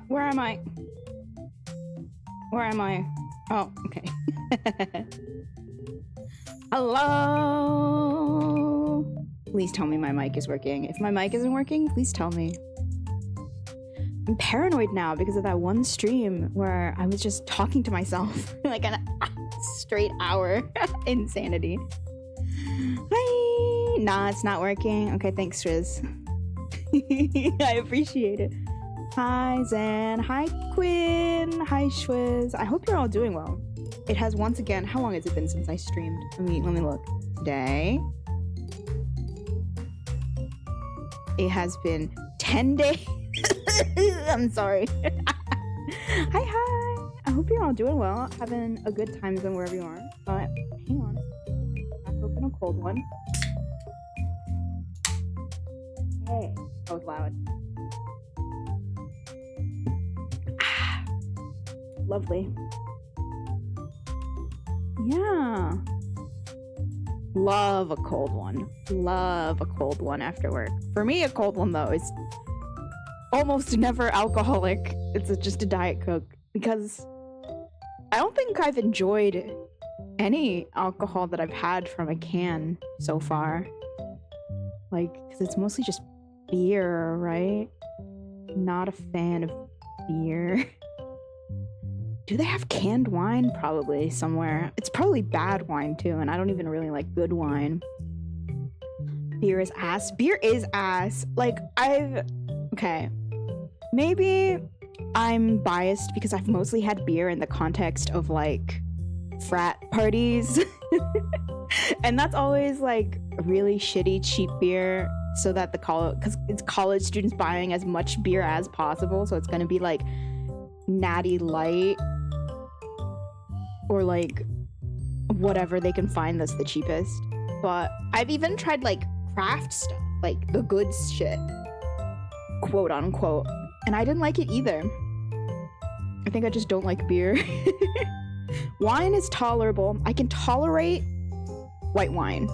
Where am I? Where am I? Oh, okay. Hello? Please tell me my mic is working. If my mic isn't working, please tell me. I'm paranoid now because of that one stream where I was just talking to myself like a straight hour. Insanity. Hi. Nah, it's not working. Okay, thanks, Triz. I appreciate it. Hi, Zan. Hi, Quinn. Hi, Shwiz. I hope you're all doing well. It has once again, how long has it been since I streamed? Let me look. Today. It has been 10 days. I'm sorry. Hi. I hope you're all doing well. Having a good time zone wherever you are. But hang on. Crack open a cold one. Hey. That was loud. Lovely. Yeah. Love a cold one. Love a cold one after work. For me, a cold one, though, is almost never alcoholic. It's just a Diet Coke. Because I don't think I've enjoyed any alcohol that I've had from a can so far. Like, because it's mostly just beer, right? Not a fan of beer. Do they have canned wine? Probably somewhere. It's probably bad wine too, and I don't even really like good wine. Beer is ass. Beer is ass. Like, okay. Maybe I'm biased because I've mostly had beer in the context of like frat parties. And that's always like really shitty, cheap beer so that because it's college students buying as much beer as possible. So it's going to be like Natty Light or like whatever they can find that's the cheapest. But I've even tried like craft stuff, like the good shit, quote unquote, and I didn't like it either. I think I just don't like beer. Wine is tolerable. I can tolerate white wine.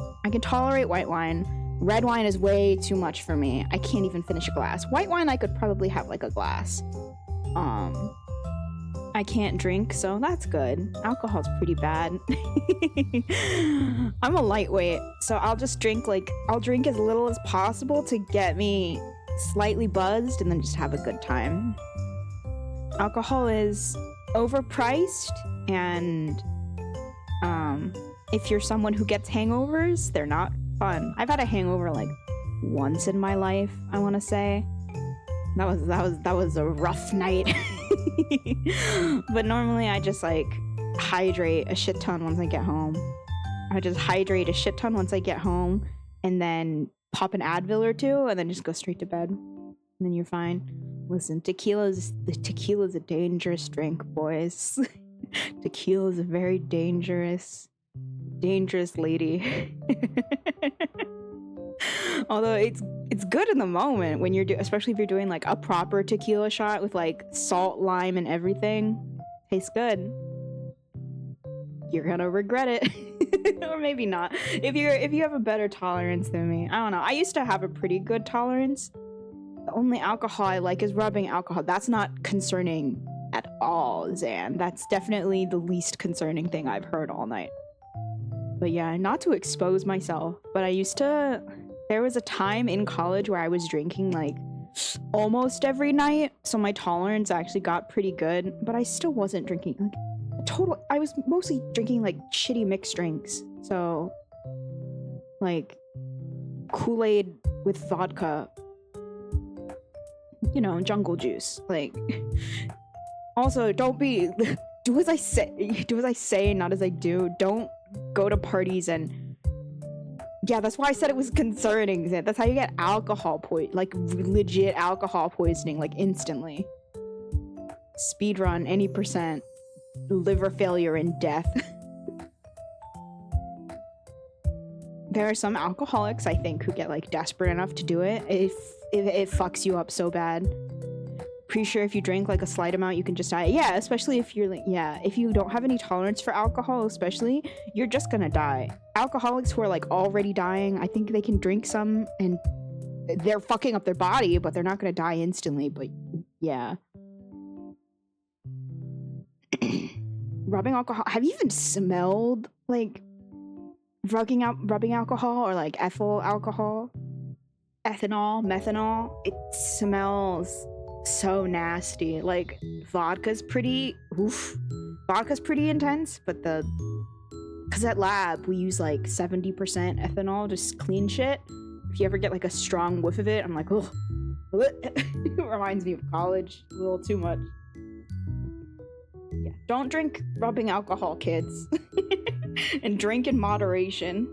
Red wine is way too much for me. I can't even finish a glass. White wine I could probably have like a glass. I can't drink, so that's good. Alcohol's pretty bad. I'm a lightweight, so I'll just drink I'll drink as little as possible to get me slightly buzzed and then just have a good time. Alcohol is overpriced, and if you're someone who gets hangovers, they're not fun. I've had a hangover like once in my life, I want to say. That was a rough night. But normally I just like hydrate a shit ton once I get home. And then pop an Advil or two and then just go straight to bed. And then you're fine. Listen, tequila's a dangerous drink, boys. Tequila is a very dangerous lady. Although it's good in the moment when you're especially if you're doing like a proper tequila shot with like salt, lime, and everything. Tastes good. You're gonna regret it. Or maybe not. If you have a better tolerance than me. I don't know. I used to have a pretty good tolerance. The only alcohol I like is rubbing alcohol. That's not concerning at all, Zan. That's definitely the least concerning thing I've heard all night. But yeah, not to expose myself, but there was a time in college where I was drinking like almost every night, so my tolerance actually got pretty good, but I still wasn't drinking like I was mostly drinking like shitty mixed drinks. So like Kool-Aid with vodka, jungle juice. Like, also don't do as I say, not as I do. Don't go to parties and yeah, that's why I said it was concerning. That's how you get legit alcohol poisoning, like instantly. Speedrun any %, liver failure and death. There are some alcoholics, I think, who get like desperate enough to do it if it fucks you up so bad. Pretty sure if you drink like a slight amount, you can just die. Yeah, especially if you're like, if you don't have any tolerance for alcohol, especially, you're just gonna die. Alcoholics who are like already dying, I think they can drink some and they're fucking up their body, but they're not gonna die instantly. But yeah, rubbing alcohol. Have you even smelled like rubbing alcohol or like ethyl alcohol? Ethanol, methanol? It smells so nasty. Like vodka's pretty intense, but because at lab we use like 70% ethanol, just clean shit. If you ever get like a strong whiff of it, I'm like, ugh. It reminds me of college a little too much. Yeah, don't drink rubbing alcohol, kids. And drink in moderation.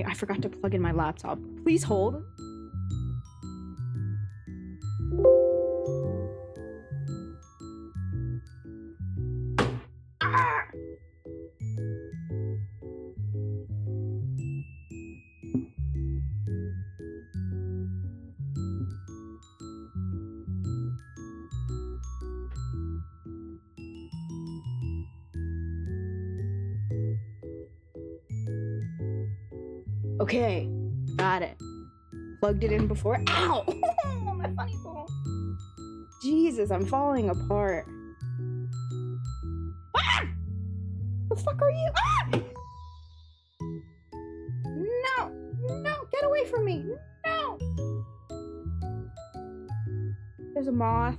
I forgot to plug in my laptop. Please hold. Ah! Okay, got it. Plugged it in before. Ow! My funny bone. Jesus, I'm falling apart. Ah! The fuck are you? Ah! No, get away from me. No. There's a moth.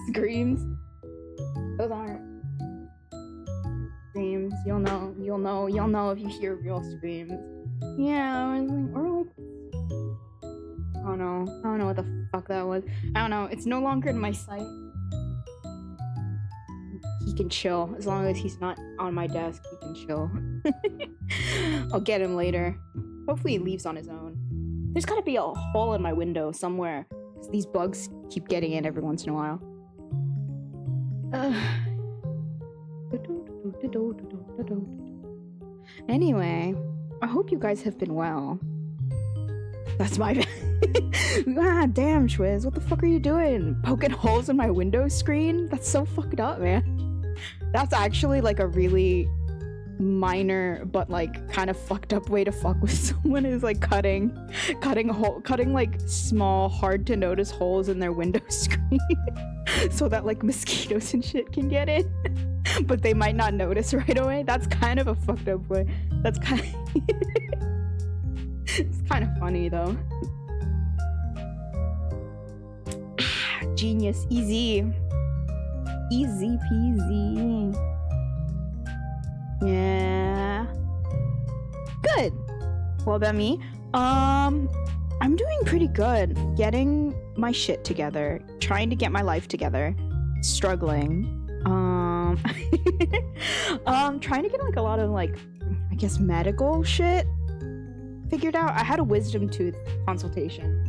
Screams. Those aren't screams. You'll know if you hear real screams. Yeah, or like I don't know what the fuck that was. I don't know. It's no longer in my sight. He can chill as long as he's not on my desk. He can chill. I'll get him later. Hopefully he leaves on his own. There's gotta be a hole in my window somewhere, because these bugs keep getting in every once in a while. Anyway, I hope you guys have been well. That's my bad. Ah, damn, Schwiz, what the fuck are you doing? Poking holes in my window screen? That's so fucked up, man. That's actually like a really minor but like kind of fucked up way to fuck with someone, is like cutting like small, hard to notice holes in their window screen so that like mosquitoes and shit can get in. But they might not notice right away. That's kind of a fucked up way. That's kind of it's kind of funny though. Genius. Easy peasy. Yeah. Good. What about me? I'm doing pretty good. Getting my shit together. Trying to get my life together. Struggling. Trying to get like a lot of like, I guess, medical shit figured out. I had a wisdom tooth consultation.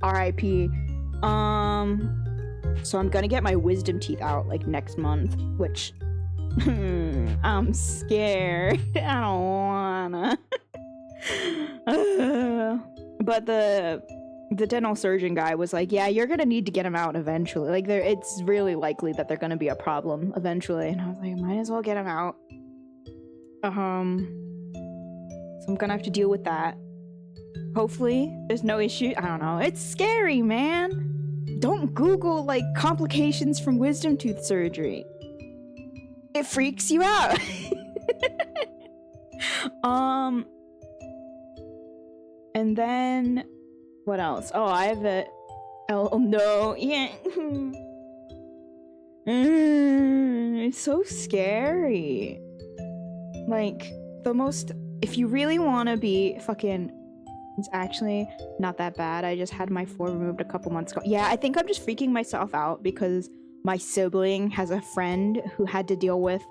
R.I.P. So I'm gonna get my wisdom teeth out like next month, which I'm scared. I don't wanna. But the dental surgeon guy was like, yeah, you're gonna need to get them out eventually. Like, it's really likely that they're gonna be a problem eventually. And I was like, might as well get them out. So I'm gonna have to deal with that. Hopefully there's no issue. I don't know. It's scary, man. Don't Google like complications from wisdom tooth surgery. It freaks you out. And then what else? Oh, I have a oh no. Yeah. It's so scary. Like, if you really want to be fucking, it's actually not that bad. I just had my 4 removed a couple months ago. Yeah, I think I'm just freaking myself out because my sibling has a friend who had to deal with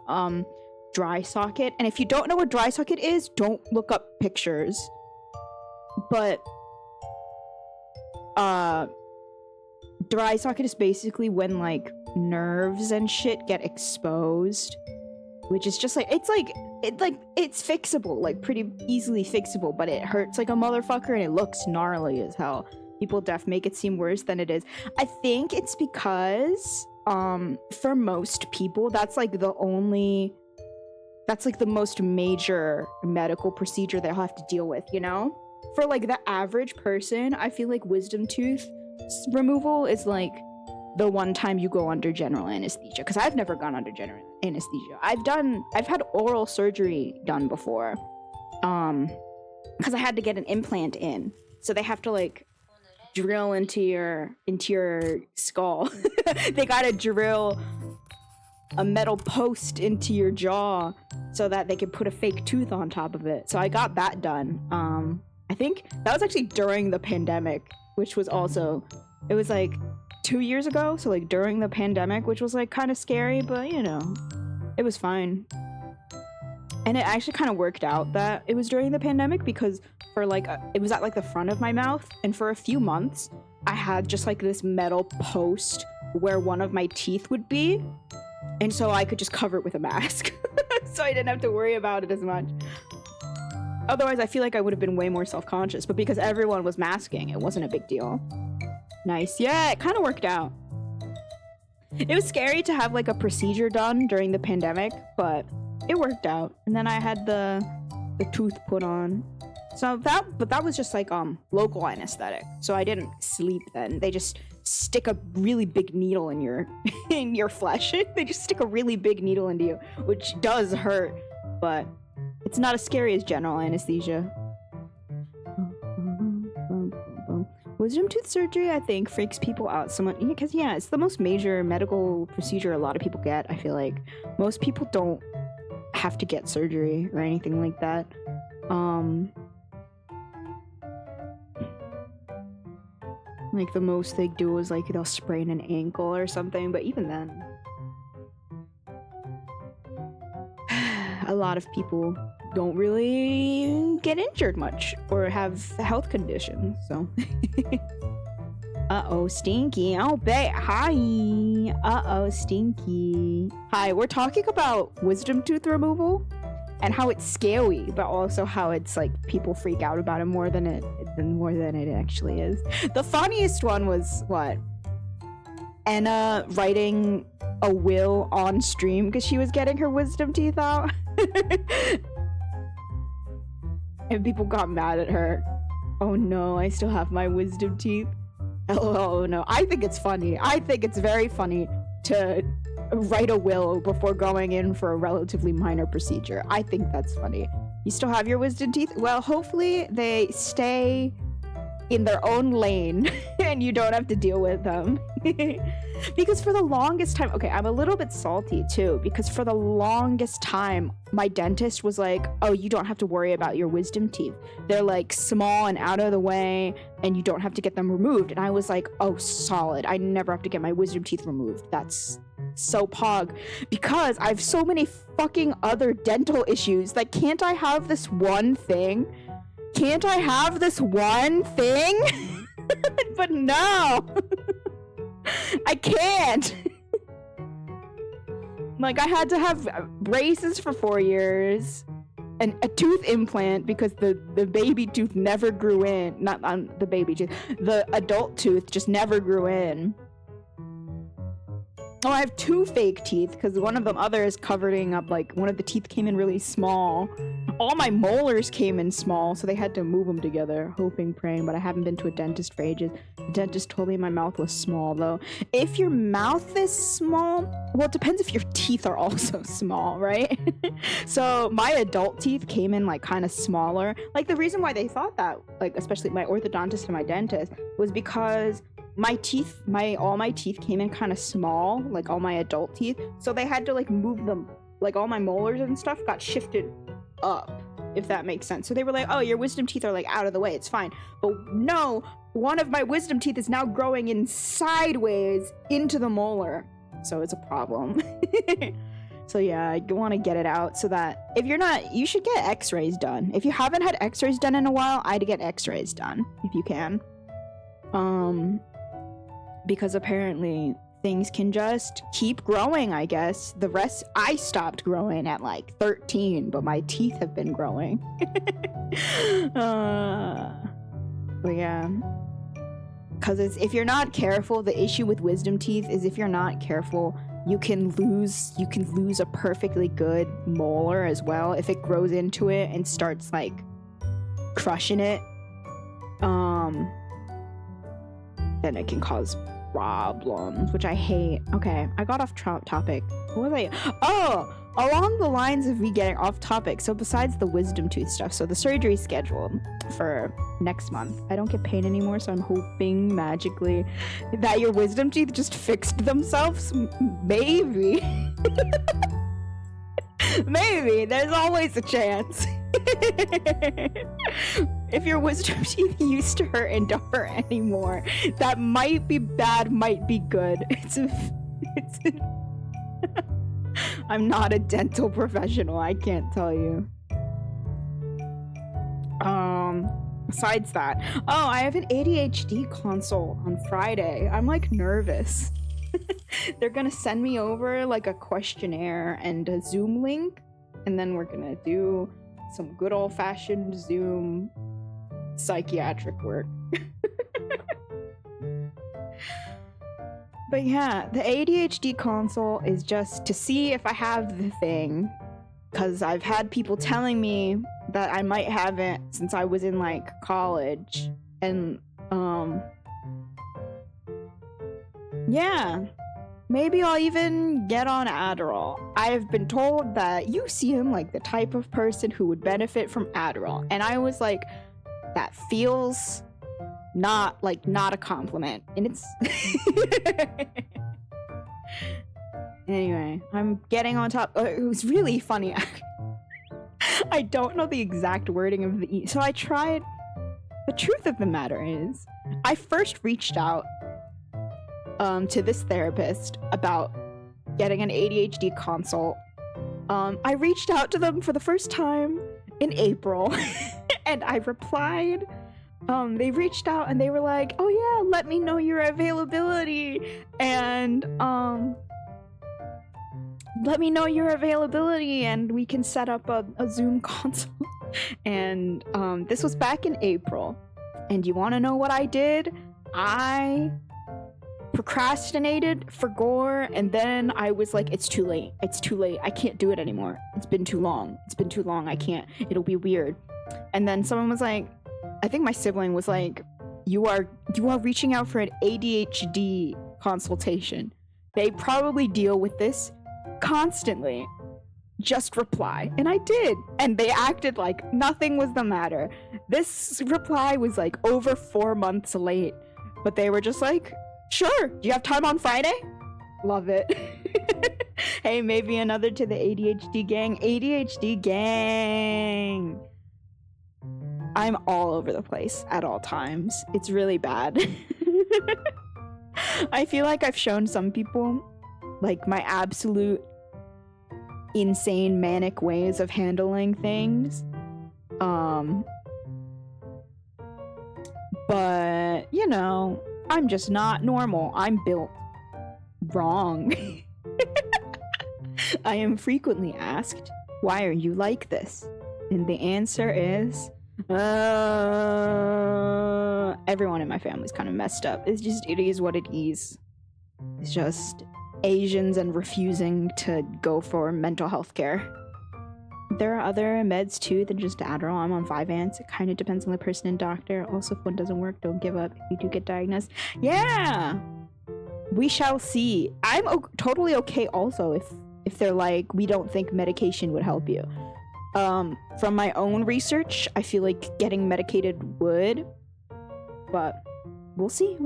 dry socket. And if you don't know what dry socket is, don't look up pictures. But dry socket is basically when like nerves and shit get exposed, which is just like it's fixable, like pretty easily fixable, but it hurts like a motherfucker and it looks gnarly as hell. People make it seem worse than it is. I think it's because for most people that's like the most major medical procedure they'll have to deal with, you know? For like the average person, I feel like wisdom tooth removal is like the one time you go under general anesthesia, because I've never gone under general anesthesia. I've had oral surgery done before, because I had to get an implant in, so they have to like drill into your skull. They gotta drill a metal post into your jaw so that they can put a fake tooth on top of it. So I got that done. I think that was actually during the pandemic, which was also, it was like 2 years ago, so like during the pandemic, which was like kind of scary, but you know, it was fine. And it actually kind of worked out that it was during the pandemic, because for like it was at like the front of my mouth, and for a few months I had just like this metal post where one of my teeth would be, and so I could just cover it with a mask. So I didn't have to worry about it as much. Otherwise I feel like I would have been way more self-conscious, but because everyone was masking, it wasn't a big deal. Nice. Yeah, it kind of worked out. It was scary to have like a procedure done during the pandemic, but it worked out. And then I had the tooth put on. So that was just like local anesthetic. So I didn't sleep then. They just stick a really big needle in your flesh. They just stick a really big needle into you, which does hurt, but it's not as scary as general anesthesia. Wisdom tooth surgery, I think, freaks people out somewhat, because yeah, it's the most major medical procedure a lot of people get. I feel like most people don't have to get surgery or anything like that. Like the most they do is like they'll sprain an ankle or something, but even then, a lot of people don't really get injured much or have health conditions, so. Uh-oh, Stinky. Oh, babe. Hi. Uh-oh, Stinky. Hi, we're talking about wisdom tooth removal and how it's scary, but also how it's like people freak out about it more than it actually is. The funniest one was what? Anna writing a will on stream because she was getting her wisdom teeth out. And people got mad at her. Oh no, I still have my wisdom teeth. Oh no, I think it's funny. I think it's very funny to write a will before going in for a relatively minor procedure. I think that's funny. You still have your wisdom teeth? Well, hopefully they stay in their own lane and you don't have to deal with them. Because for the longest time, okay, I'm a little bit salty too, because for the longest time my dentist was like, oh, you don't have to worry about your wisdom teeth, they're like small and out of the way and you don't have to get them removed. And I was like, oh, solid, I never have to get my wisdom teeth removed. That's so pog, because I have so many fucking other dental issues. Like, can't I have this one thing? Can't I have this one thing? But no. I can't. Like, I had to have braces for 4 years and a tooth implant because the baby tooth never grew in. Not on the baby tooth, the adult tooth just never grew in. Oh, I have 2 fake teeth because one of them other is covering up, like, one of the teeth came in really small. All my molars came in small, so they had to move them together, hoping, praying, but I haven't been to a dentist for ages. The dentist told me my mouth was small, though. If your mouth is small, well, it depends if your teeth are also small, right? So my adult teeth came in, like, kind of smaller. Like, the reason why they thought that, like, especially my orthodontist and my dentist, was because all my teeth came in kind of small, like all my adult teeth, so they had to like move them, like all my molars and stuff got shifted up, if that makes sense. So they were like, oh, your wisdom teeth are like out of the way, it's fine. But no, one of my wisdom teeth is now growing in sideways into the molar, so it's a problem. So yeah, I want to get it out so that if you're not, you should get x-rays done. If you haven't had x-rays done in a while, I'd get x-rays done if you can. Because apparently things can just keep growing, I guess. The rest, I stopped growing at like 13, but my teeth have been growing. But yeah. Because if you're not careful, the issue with wisdom teeth is if you're not careful, you can lose a perfectly good molar as well. If it grows into it and starts like crushing it, then it can cause problems, which I hate. Okay, I got off topic. What was I? Oh, along the lines of me getting off topic. So besides the wisdom tooth stuff, so the surgery scheduled for next month. I don't get pain anymore, so I'm hoping magically that your wisdom teeth just fixed themselves. Maybe. Maybe. There's always a chance. If your wisdom teeth used to hurt and don't hurt anymore, that might be bad, might be good. I'm not a dental professional, I can't tell you. Besides that, oh, I have an ADHD consult on Friday. I'm like nervous. They're gonna send me over like a questionnaire and a Zoom link, and then we're gonna do some good old-fashioned Zoom psychiatric work. But yeah, the ADHD consult is just to see if I have the thing, because I've had people telling me that I might have it since I was in like college, and yeah, maybe I'll even get on Adderall. I have been told that you seem like the type of person who would benefit from Adderall, and I was like, that feels not a compliment, and it's anyway, I'm getting on top. It was really funny. I don't know the exact wording of the so I tried. The truth of the matter is, I first reached out to this therapist about getting an ADHD consult. I reached out to them for the first time in April and I replied. They reached out and they were like, oh yeah, let me know your availability, and we can set up a Zoom consult. And this was back in April, and you want to know what I did? I procrastinated, forgot, and then I was like, it's too late, I can't do it anymore, it's been too long, I can't, it'll be weird. And then someone was like, I think my sibling was like, you are reaching out for an ADHD consultation, they probably deal with this constantly, just reply. And I did, and they acted like nothing was the matter. This reply was like over 4 months late, but they were just like, sure, do you have time on Friday? Love it. Hey, maybe another to the ADHD gang. I'm all over the place at all times. It's really bad. I feel like I've shown some people like my absolute insane manic ways of handling things. But you know, I'm just not normal. I'm built wrong. I am frequently asked, why are you like this? And the answer is, everyone in my family's kind of messed up. It is what it is. It's just Asians and refusing to go for mental health care. There are other meds too than just Adderall. I'm on Vyvanse. It kind of depends on the person and doctor. Also, if one doesn't work, don't give up if you do get diagnosed. Yeah, we shall see. I'm totally okay also if they're like, we don't think medication would help you. From my own research, I feel like getting medicated would, but we'll see.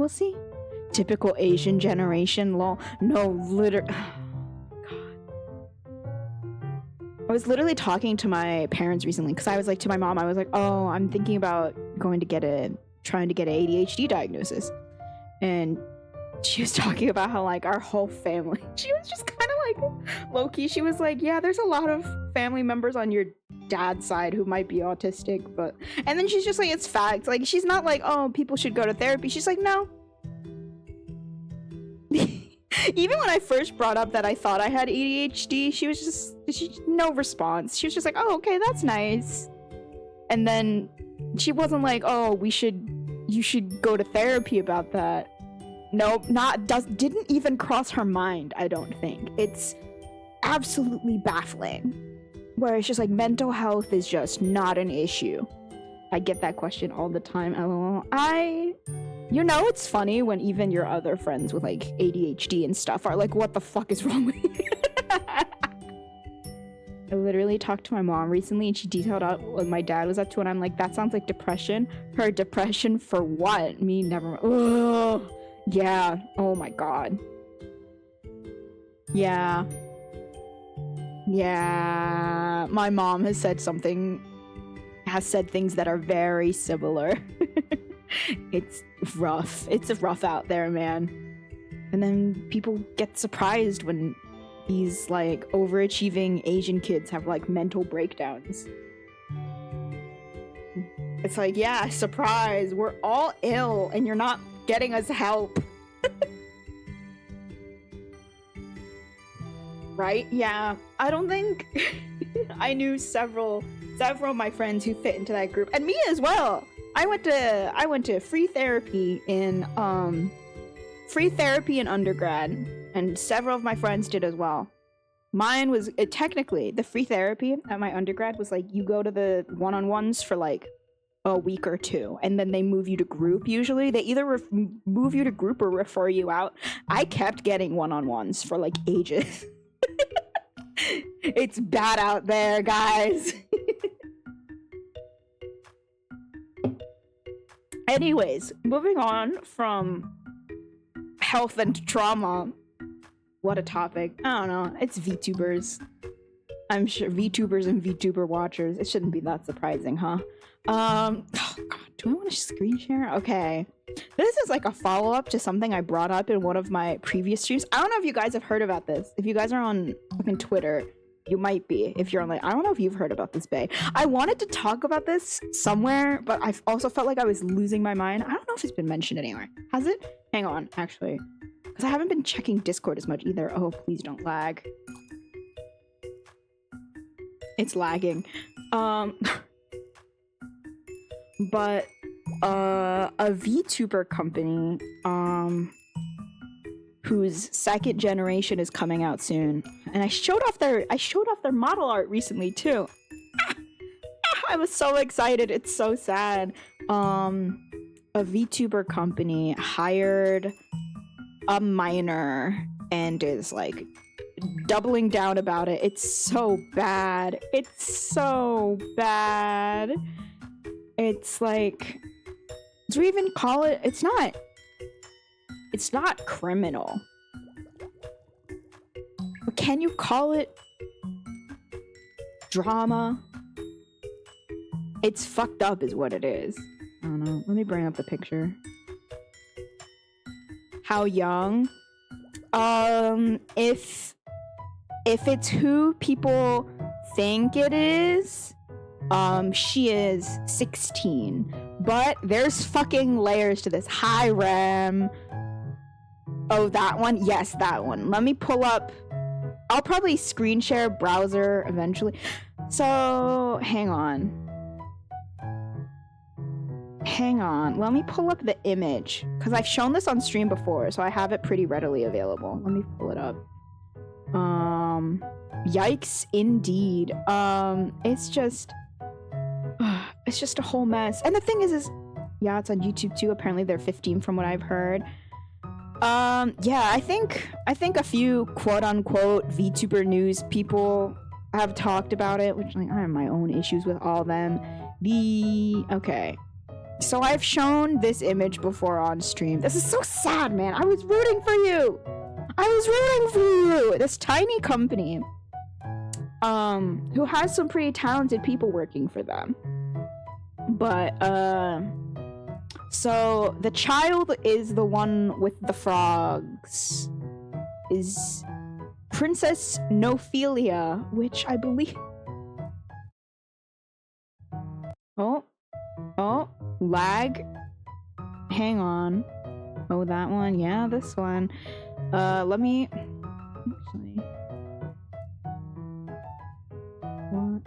Typical Asian generation, lol. No, literally. I was literally talking to my parents recently because I was like, to my mom, I was like, oh, I'm thinking about trying to get an ADHD diagnosis. And she was talking about how like our whole family, she was just kind of like low-key, she was like, yeah, there's a lot of family members on your dad's side who might be autistic, but, and then she's just like, it's fact. Like, she's not like, oh, people should go to therapy. She's like, no. Even when I first brought up that I thought I had ADHD, she no response. She was just like, oh, okay, that's nice. And then she wasn't like, oh, you should go to therapy about that. Nope, didn't even cross her mind, I don't think. It's absolutely baffling. Where it's just like, mental health is just not an issue. I get that question all the time, lol. You know, it's funny when even your other friends with like ADHD and stuff are like, what the fuck is wrong with you? I literally talked to my mom recently and she detailed out what my dad was up to, and I'm like, that sounds like depression. Her depression for what? Me never. Ugh. Yeah. Oh my god. Yeah. Yeah. My mom has said things that are very similar. It's rough. It's rough out there, man. And then people get surprised when these like overachieving Asian kids have like mental breakdowns. It's like, yeah, surprise, we're all ill and you're not getting us help. Right? Yeah. I don't think I knew several of my friends who fit into that group, and me as well. I went to free therapy in undergrad, and several of my friends did as well. Mine was technically the free therapy at my undergrad was like you go to the one-on-ones for like a week or two, and then they move you to group. Usually they either move you to group or refer you out. I kept getting one-on-ones for like ages. It's bad out there, guys. Anyways, moving on from health and trauma. What a topic. I don't know. It's VTubers. I'm sure VTubers and VTuber watchers. It shouldn't be that surprising, huh? Oh god, do I want to screen share? Okay. This is like a follow-up to something I brought up in one of my previous streams. I don't know if you guys have heard about this. If you guys are on fucking Twitter, you might be. If you're on like, I don't know if you've heard about this, Bae. I wanted to talk about this somewhere, but I've also felt like I was losing my mind. I don't know if it's been mentioned anywhere. Has it? Hang on, actually. Because I haven't been checking Discord as much either. Oh, please don't lag. It's lagging. But a VTuber company whose second generation is coming out soon, and I showed off their model art recently too. I was so excited. It's so sad. A VTuber company hired a minor and is like doubling down about it. It's so bad. It's so bad. It's like, do we even call it? It's not criminal. But can you call it drama? It's fucked up is what it is. I don't know. Let me bring up the picture. How young? If it's who people think it is, she is 16. But there's fucking layers to this. Hi, Rem. Oh, that one? Yes, that one. Let me pull up. I'll probably screen share browser eventually. So, hang on. Let me pull up the image. Because I've shown this on stream before, so I have it pretty readily available. Let me pull it up. Yikes, indeed. It's just a whole mess. And the thing is yeah, it's on YouTube too. Apparently they're 15 from what I've heard. Yeah, I think a few quote-unquote VTuber news people have talked about it, which like I have my own issues with all of them. Okay. So I've shown this image before on stream. This is so sad, man. I was rooting for you. This tiny company who has some pretty talented people working for them. But so the child is the one with the frogs, is Princess Nophelia, which I believe. Oh, lag. Hang on. Oh, that one. Yeah, this one. Let me actually. What?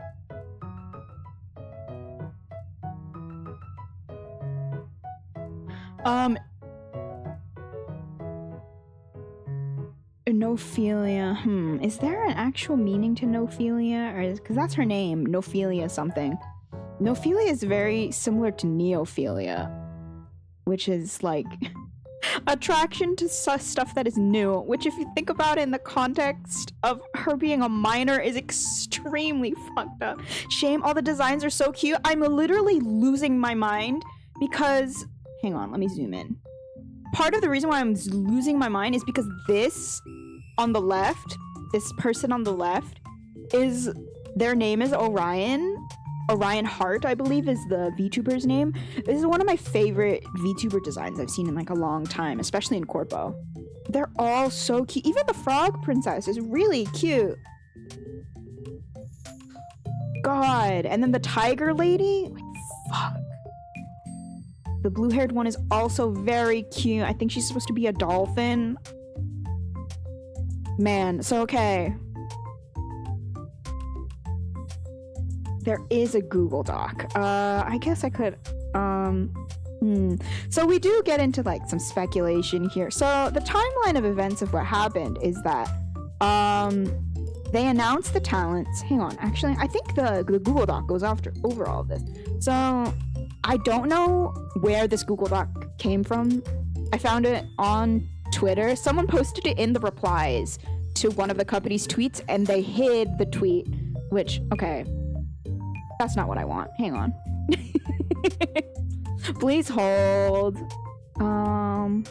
Nophelia. Is there an actual meaning to Nophelia, or because that's her name, Nophelia something? Nophelia is very similar to neophilia. which is like attraction to stuff that is new, which if you think about it in the context of her being a minor is extremely fucked up. Shame, all the designs are so cute. I'm literally losing my mind because, hang on, let me zoom in. Part of the reason why I'm losing my mind is because this on the left, this person on the left, is, their name is Orion. Orion Hart, I believe, is the VTuber's name. This is one of my favorite VTuber designs I've seen in like a long time, especially in Corpo. They're all so cute. Even the frog princess is really cute. God. And then the tiger lady, like, fuck. The blue-haired one is also very cute. I think she's supposed to be a dolphin. Man, so okay. There is a Google Doc. I guess I could, So we do get into like some speculation here. So the timeline of events of what happened is that, they announced the talents. Hang on, actually, I think the Google Doc goes over all of this. So I don't know where this Google Doc came from. I found it on Twitter. Someone posted it in the replies to one of the company's tweets and they hid the tweet, which, okay. That's not what I want. Hang on. Please hold. Dun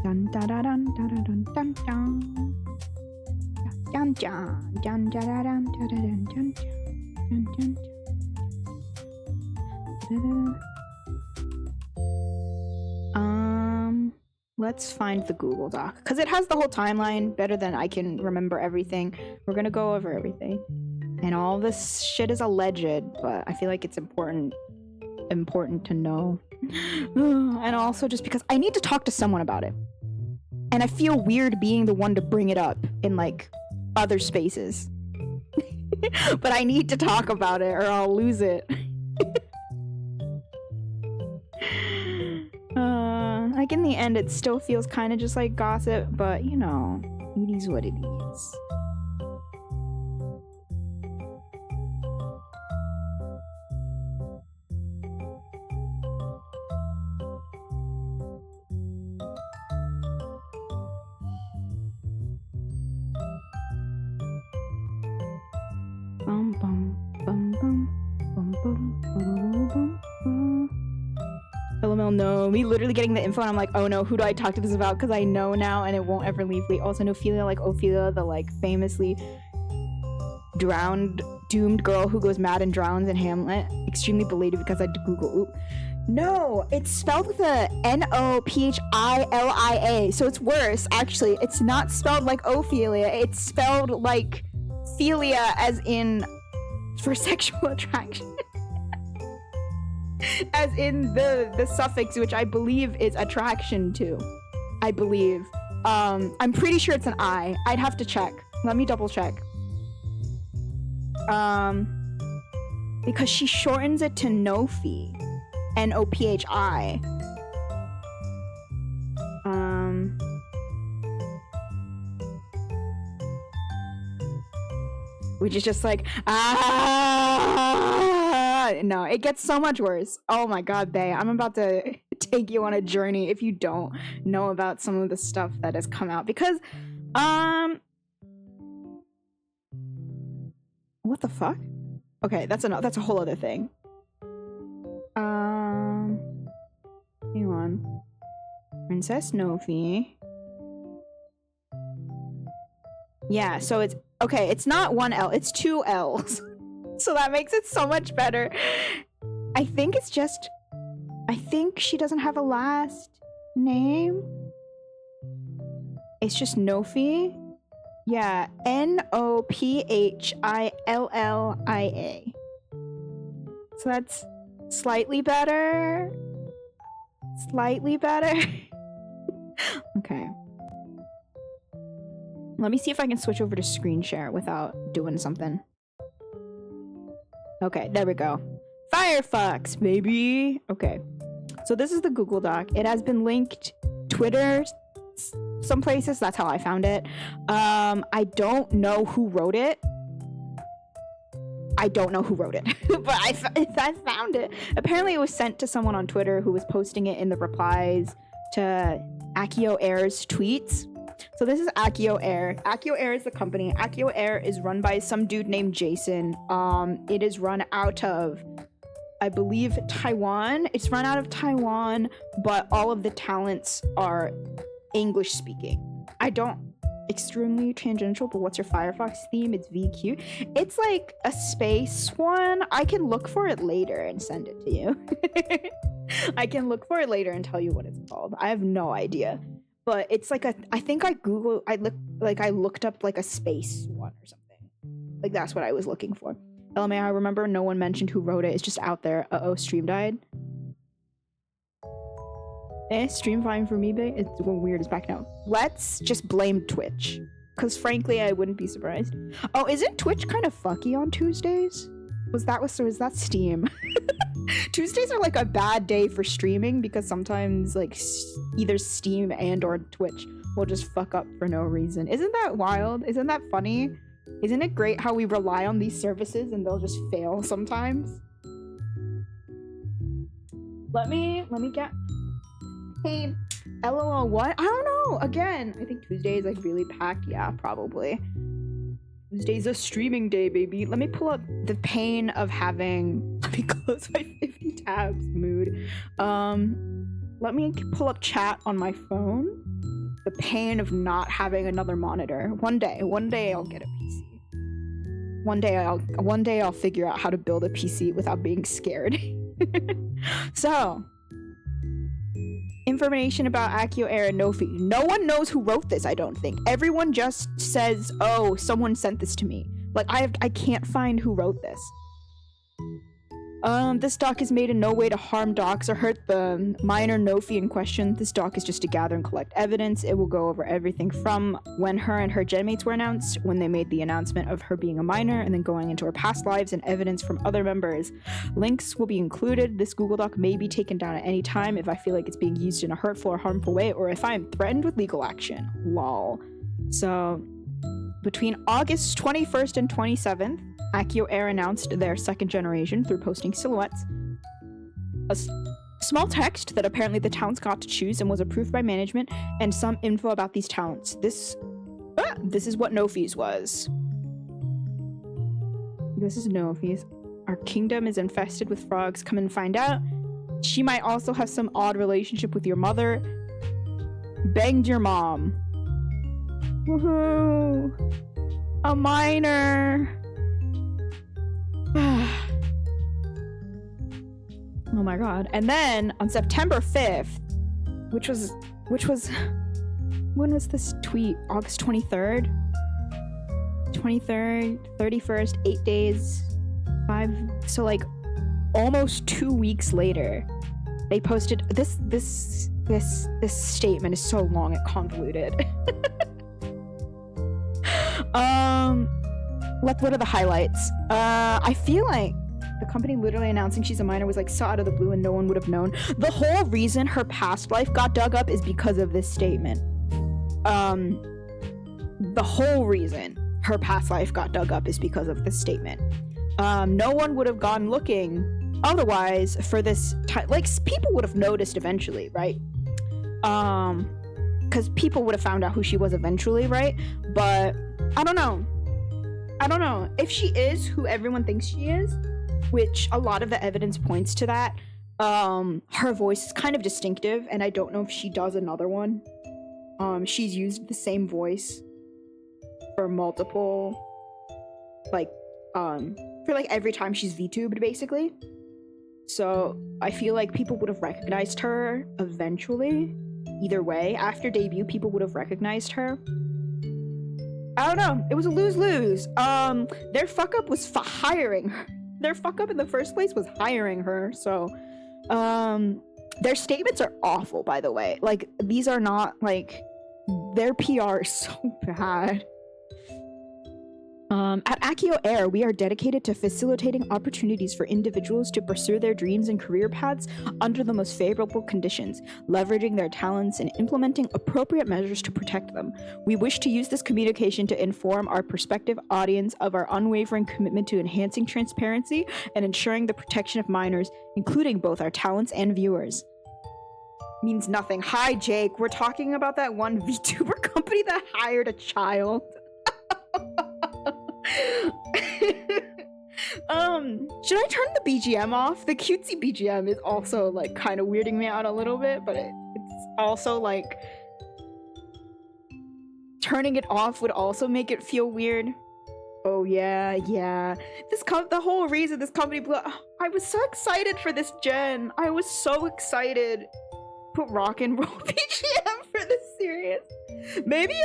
dun dun dun dun dun dun dun. Dun dun dun dun dun dun dun dun dun dun. Let's find the Google Doc because it has the whole timeline better than I can remember everything. We're gonna go over everything, and all this shit is alleged, but I feel like it's important to know. And also just because I need to talk to someone about it, and I feel weird being the one to bring it up in like other spaces. But I need to talk about it or I'll lose it. Like in the end, it still feels kind of just like gossip, but you know, it is what it is. Bum bum bum bum bum bum bum bum bum. LML, no. Me literally getting the info and I'm like, oh no, who do I talk to this about? Because I know now and it won't ever leave me. Also, Ophelia, like Ophelia, the like famously doomed girl who goes mad and drowns in Hamlet. Extremely belated because I had to Google. Oop. No, it's spelled with a N-O-P-H-I-L-I-A. So it's worse, actually. It's not spelled like Ophelia. It's spelled like philia, as in for sexual attraction. As in the suffix, which I believe is attraction to. I believe. I'm pretty sure it's an I. I'd have to check. Let me double check. Because she shortens it to Nophi. N-O-P-H-I. Which is just like, no, it gets so much worse. Oh my god, bae, I'm about to take you on a journey if you don't know about some of the stuff that has come out. Because, what the fuck? Okay, that's a whole other thing. Hang on. Princess Nophi. Yeah, so it's, okay, it's not one L, it's two L's. So that makes it so much better. I think it's just, I think she doesn't have a last name. It's just Nophi. Yeah, N-O-P-H-I-L-L-I-A. So that's slightly better. Slightly better. Okay. Let me see if I can switch over to screen share without doing something. Okay, there we go. Firefox, baby. Okay. So this is the Google Doc. It has been linked Twitter, some places. That's how I found it. I don't know who wrote it. I don't know who wrote it, but I found it. Apparently it was sent to someone on Twitter who was posting it in the replies to akioair's tweets. So this is akioair. Akioair is the company. Akioair is run by some dude named Jason. It is run out of, I believe, Taiwan. It's run out of Taiwan, but all of the talents are English speaking. I don't, extremely tangential, but what's your Firefox theme? It's VQ. It's like a space one. I can look for it later and send it to you. I can look for it later and tell you what it's called. I have no idea, but it's like I think I looked up like a space one or something. Like that's what I was looking for. lmao, remember, no one mentioned who wrote it. It's just out there. Uh-oh, stream died. Stream fine for me, babe. It's going weird. It's back now. Let's just blame Twitch, because frankly, I wouldn't be surprised. Oh, isn't Twitch kind of fucky on Tuesdays? Was that Steam? Tuesdays are like a bad day for streaming because sometimes like either Steam and or Twitch will just fuck up for no reason. Isn't that wild? Isn't that funny? Isn't it great how we rely on these services and they'll just fail sometimes? Let me get. Hey, LOL, what? I don't know. Again, I think Tuesday is like really packed. Yeah, probably. Tuesday's a streaming day, baby. Let me pull up the pain of having. Let me close my 50 tabs mood. Let me pull up chat on my phone. The pain of not having another monitor. One day I'll get a PC. One day I'll figure out how to build a PC without being scared. So. Information about akioair and Nofi. No one knows who wrote this, I don't think. Everyone just says, oh, someone sent this to me. Like, I can't find who wrote this. This doc is made in no way to harm docs or hurt the minor Nofi in question. This doc is just to gather and collect evidence. It will go over everything from when her and her genmates were announced, when they made the announcement of her being a minor, and then going into her past lives and evidence from other members. Links will be included. This Google Doc may be taken down at any time if I feel like it's being used in a hurtful or harmful way, or if I am threatened with legal action. Lol. So, between August 21st and 27th, akioair announced their second generation through posting silhouettes. A small text that apparently the talents got to choose and was approved by management, and some info about these talents. This is what Nofi's was. This is Nofi's. Our kingdom is infested with frogs. Come and find out. She might also have some odd relationship with your mother. Banged your mom. Woohoo! A minor. Oh my god. And then on September 5th, which was when was this tweet? August 23rd? 23rd, 31st, 8 days, 5, so like almost 2 weeks later, they posted this statement is so long and convoluted. What are the highlights? I feel like the company literally announcing she's a minor was like so out of the blue and no one would have known. The whole reason her past life got dug up is because of this statement. The whole reason her past life got dug up is because of this statement. No one would have gone looking otherwise for this like people would have noticed eventually, right? Because people would have found out who she was eventually, right? But I don't know if she is who everyone thinks she is, which a lot of the evidence points to that. Her voice is kind of distinctive, and I don't know if she does another one. She's used the same voice for multiple, like, for like every time she's VTubed, basically. So I feel like people would have recognized her eventually. Either way, after debut, people would have recognized her. I don't know. It was a lose-lose. Their fuck up was hiring her. Their fuck up in the first place was hiring her. So, their statements are awful, by the way. Like, these are not, like, their PR is so bad. At akioair, we are dedicated to facilitating opportunities for individuals to pursue their dreams and career paths under the most favorable conditions, leveraging their talents and implementing appropriate measures to protect them. We wish to use this communication to inform our prospective audience of our unwavering commitment to enhancing transparency and ensuring the protection of minors, including both our talents and viewers. Means nothing. Hi, Jake. We're talking about that one VTuber company that hired a child. Should I turn the BGM off? The cutesy BGM is also like kind of weirding me out a little bit, but it's also like turning it off would also make it feel weird. Oh yeah. The whole reason this company blew up, I was so excited for this gen. I was so excited. Put rock and roll BGM for this series. Maybe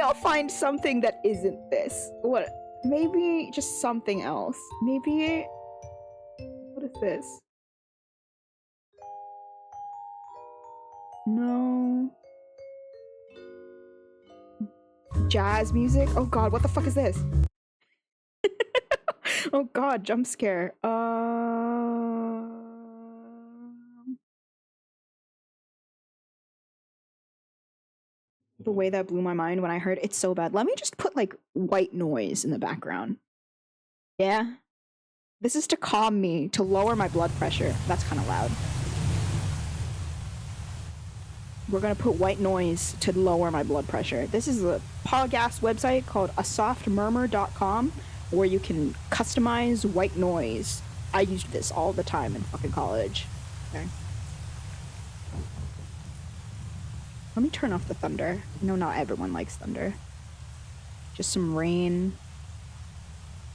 I'll find something that isn't this. What? Maybe just something else. Maybe... What is this? No. Jazz music? Oh god, what the fuck is this? Oh god, jump scare. The way that blew my mind when I heard it's so bad. Let me just put like white noise in the background. Yeah. This is to calm me, to lower my blood pressure. That's kind of loud. We're gonna put white noise to lower my blood pressure. This is a podcast website called asoftmurmur.com where you can customize white noise. I used this all the time in fucking college. Okay. Let me turn off the thunder. I know not everyone likes thunder. Just some rain.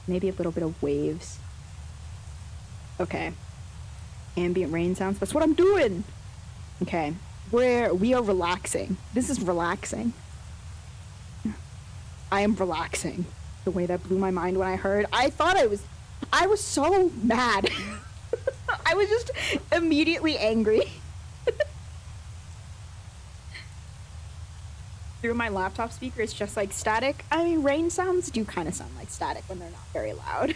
Maybe a little bit of waves. Okay. Ambient rain sounds. That's what I'm doing! Okay. We are relaxing. This is relaxing. I am relaxing. The way that blew my mind when I heard. I was so mad. I was just immediately angry. Through my laptop speaker, it's just like static. I mean, rain sounds do kind of sound like static when they're not very loud.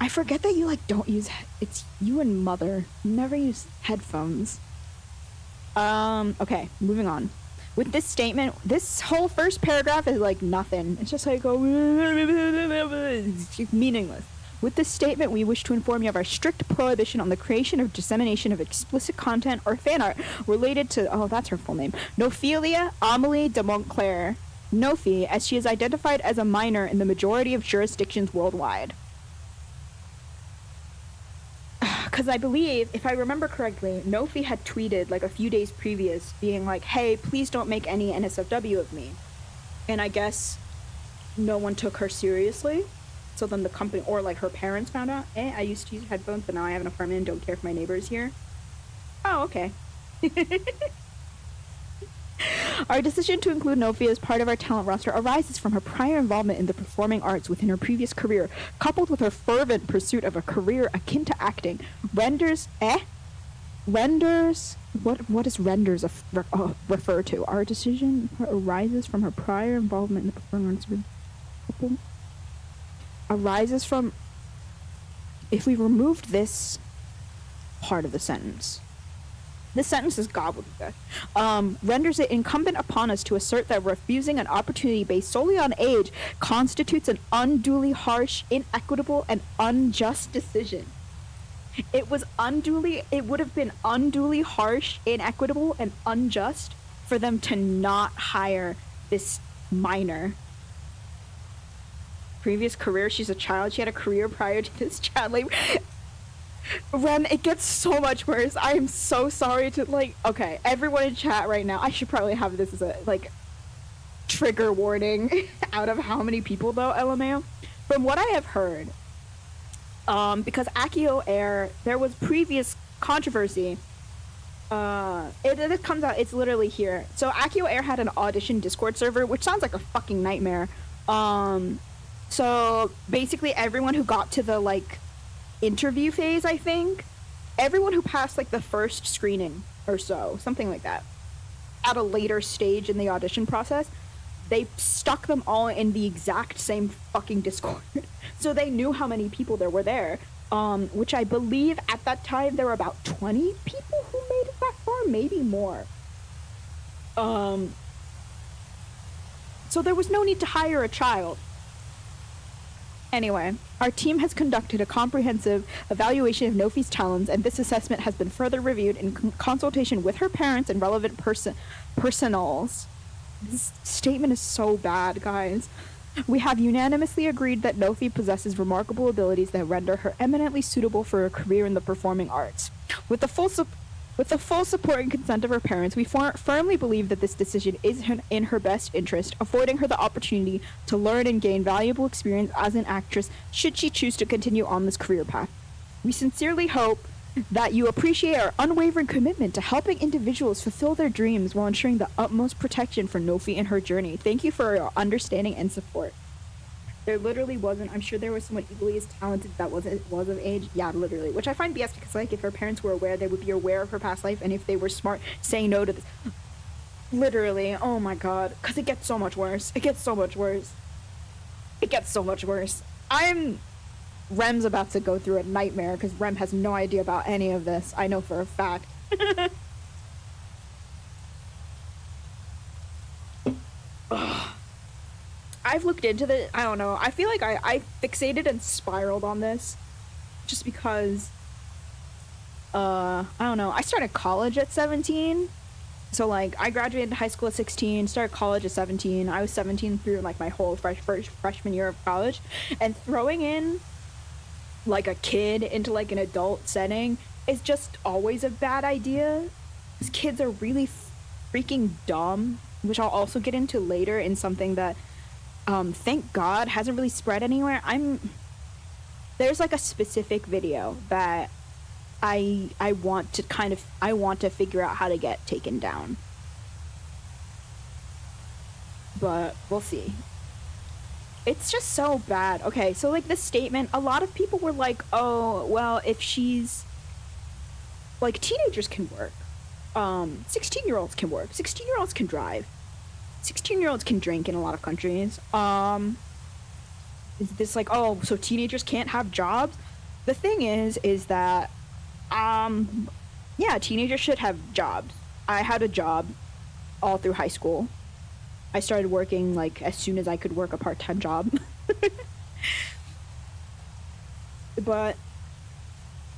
I forget that you like don't use it's you and mother. You never use headphones. Okay, moving on. With this statement, this whole first paragraph is like nothing. It's just like it's meaningless. With this statement, we wish to inform you of our strict prohibition on the creation or dissemination of explicit content or fan art related to, oh, that's her full name, Nophelia Amelie de Montclair. Nofi, as she is identified as a minor in the majority of jurisdictions worldwide. Because I believe, if I remember correctly, Nofi had tweeted like a few days previous being like, hey, please don't make any NSFW of me. And I guess no one took her seriously. So then the company, or like her parents found out, I used to use headphones, but now I have an apartment and don't care if my neighbor is here. Oh, okay. Our decision to include Nofi as part of our talent roster arises from her prior involvement in the performing arts within her previous career, coupled with her fervent pursuit of a career akin to acting. Renders, what does renders refer to? Our decision arises from her prior involvement in the performing arts with arises from, if we removed this part of the sentence, this sentence is gobbledygook, renders it incumbent upon us to assert that refusing an opportunity based solely on age constitutes an unduly harsh, inequitable, and unjust decision. It would have been unduly harsh, inequitable, and unjust for them to not hire this minor. Previous career, she's a child. She had a career prior to this child labor. Ren, it gets so much worse. I am so sorry to like. Okay, everyone in chat right now. I should probably have this as a like trigger warning. Out of how many people though, LMAO? From what I have heard, because akioair, there was previous controversy. It comes out. It's literally here. So akioair had an audition Discord server, which sounds like a fucking nightmare. So basically everyone who got to the like interview phase, I think, everyone who passed like the first screening or so, something like that, at a later stage in the audition process, they stuck them all in the exact same fucking Discord. So they knew how many people there were there. Which I believe at that time there were about 20 people who made it that far, maybe more. So there was no need to hire a child. Anyway, our team has conducted a comprehensive evaluation of Nofi's talents, and this assessment has been further reviewed in consultation with her parents and relevant personals. This statement is so bad, guys. We have unanimously agreed that Nofi possesses remarkable abilities that render her eminently suitable for a career in the performing arts. With the full support and consent of her parents, we firmly believe that this decision is in her best interest, affording her the opportunity to learn and gain valuable experience as an actress should she choose to continue on this career path. We sincerely hope that you appreciate our unwavering commitment to helping individuals fulfill their dreams while ensuring the utmost protection for Nofi in her journey. Thank you for your understanding and support. There literally wasn't, I'm sure there was someone equally as talented that was of age. Yeah, literally. Which I find BS because, like, if her parents were aware, they would be aware of her past life, and if they were smart, saying no to this. Literally, oh my god. Because it gets so much worse. It gets so much worse. It gets so much worse. Rem's about to go through a nightmare because Rem has no idea about any of this. I know for a fact. I've looked into the, I don't know. I feel like I fixated and spiraled on this just because, I don't know. I started college at 17. So, like, I graduated high school at 16, started college at 17. I was 17 through, like, my whole freshman year of college. And throwing in, like, a kid into, like, an adult setting is just always a bad idea. Because kids are really freaking dumb, which I'll also get into later in something that, thank God, hasn't really spread anywhere. There's, like, a specific video that I want to figure out how to get taken down. But we'll see. It's just so bad. Okay, so, like, this statement, a lot of people were like, oh, well, if she's, like, teenagers can work. 16-year-olds can work. 16-year-olds can drive. 16-year-olds can drink in a lot of countries. Is this like, oh, so teenagers can't have jobs? The thing is that, yeah, teenagers should have jobs. I had a job all through high school. I started working, like, as soon as I could work a part-time job. But,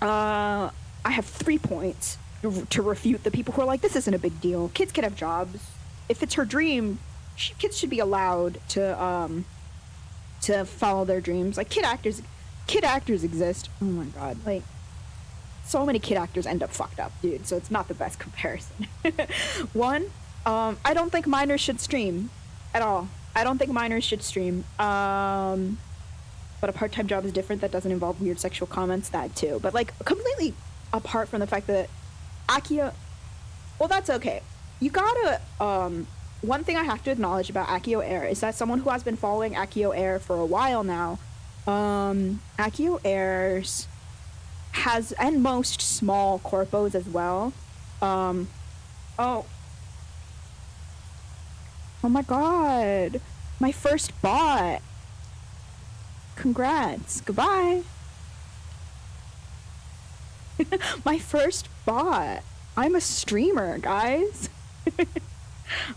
I have 3 points to refute the people who are like, this isn't a big deal. Kids can have jobs. If it's her dream, kids should be allowed to follow their dreams. Like, kid actors exist. Oh my god, like, so many kid actors end up fucked up, dude, so it's not the best comparison. One, I don't think minors should stream at all. I don't think minors should stream. But a part-time job is different. That doesn't involve weird sexual comments, that too. But, like, completely apart from the fact that well, that's okay. You gotta, one thing I have to acknowledge about akioair is that someone who has been following akioair for a while now, akioairs has, and most small corpos as well, oh my god, my first bot. Congrats. Goodbye. My first bot. I'm a streamer, guys.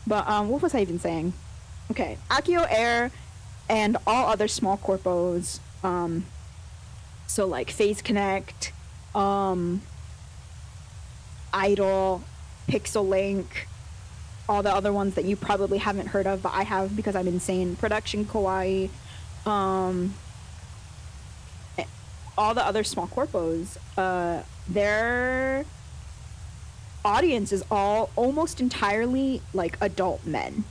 But what was I even saying? Okay, akioair and all other small corpos, so like Phase Connect, Idol, Pixel Link, all the other ones that you probably haven't heard of, but I have because I'm insane. Production Kawaii, all the other small corpos, their audience is all almost entirely like adult men.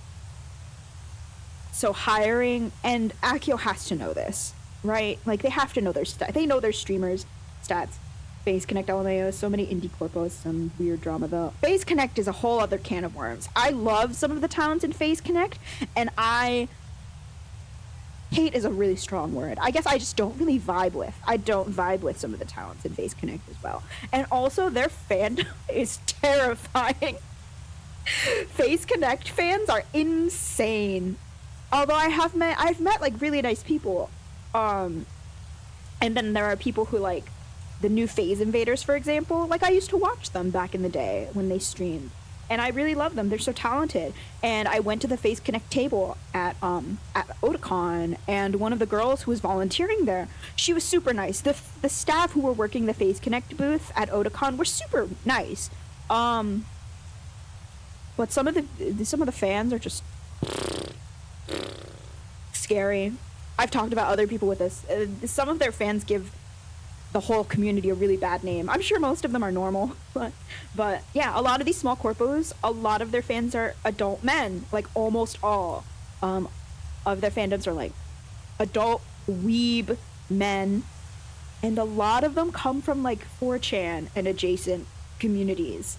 So hiring, and Akio has to know this, right? Like, they have to know their they know their streamers' stats. Phase Connect, lmao, so many indie corpos, some weird drama though. Phase Connect is a whole other can of worms. I love some of the talents in Phase Connect, and hate is a really strong word. I guess I just don't really vibe with. I don't vibe with some of the talents in Phase Connect as well. And also, their fandom is terrifying. Phase Connect fans are insane. Although I've met like really nice people. And then there are people who like the new Phase Invaders, for example. Like I used to watch them back in the day when they streamed, and I really love them. They're so talented. And I went to the Phase Connect table at Otakon, and one of the girls who was volunteering there, she was super nice. The staff who were working the Phase Connect booth at Otakon were super nice. But some of the fans are just scary. I've talked about other people with this. Some of their fans give the whole community a really bad name. I'm sure most of them are normal, but yeah, a lot of these small corpos, a lot of their fans are adult men. Like almost all of their fandoms are like adult weeb men, and a lot of them come from like 4chan and adjacent communities.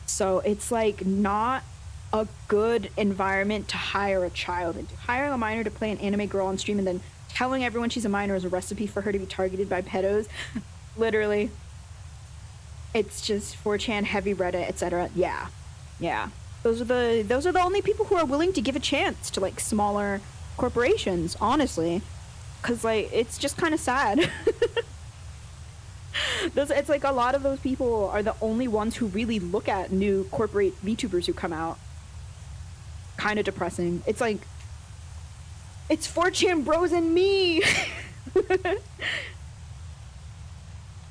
So it's like not a good environment to hire a child into. Hiring a minor to play an anime girl on stream and then telling everyone she's a minor is a recipe for her to be targeted by pedos. Literally. It's just 4chan, heavy Reddit, etc. Yeah. Those are the only people who are willing to give a chance to like smaller corporations, honestly. Cause like it's just kind of sad. It's like a lot of those people are the only ones who really look at new corporate VTubers who come out. Kind of depressing. It's like, it's 4chan bros and me. I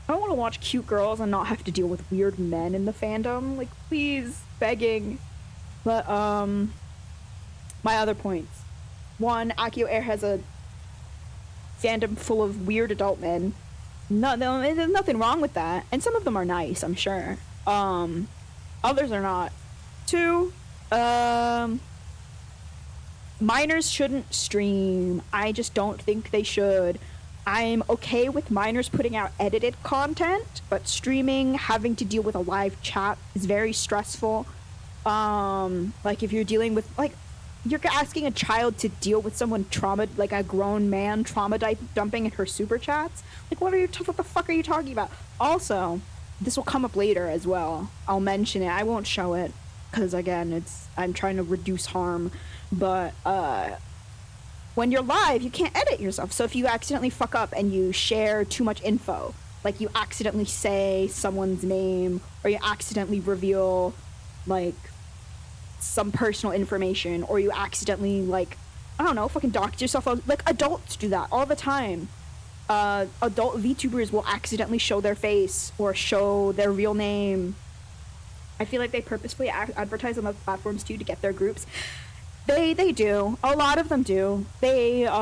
don't want to watch cute girls and not have to deal with weird men in the fandom. Like, please, begging. But my other points. One, akioair has a fandom full of weird adult men. No, there's nothing wrong with that, and some of them are nice, I'm sure. Others are not. Two, minors shouldn't stream. I just don't think they should. I'm okay with minors putting out edited content, but streaming, having to deal with a live chat is very stressful. Like if you're dealing with, like, you're asking a child to deal with someone like a grown man dumping in her super chats. Like, what the fuck are you talking about? Also, this will come up later as well. I'll mention it. I won't show it because again, I'm trying to reduce harm. But when you're live, you can't edit yourself. So if you accidentally fuck up and you share too much info, like you accidentally say someone's name or you accidentally reveal like some personal information, or you accidentally, like, I don't know, fucking dox yourself. Like, adults do that all the time. Adult VTubers will accidentally show their face or show their real name. I feel like they purposefully advertise on the platforms too to get their groups. They do. A lot of them do. A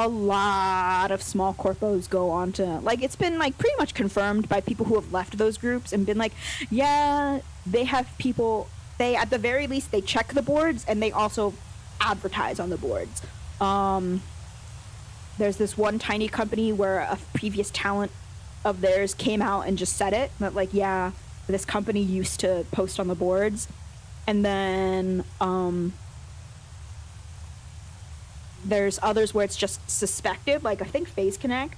lot of small corpos go on to, like, it's been like pretty much confirmed by people who have left those groups and been like, yeah, they have people. They, at the very least, they check the boards and they also advertise on the boards. There's this one tiny company where a previous talent of theirs came out and just said it. That, like, yeah, this company used to post on the boards. And then there's others where it's just suspected, like I think Phase Connect.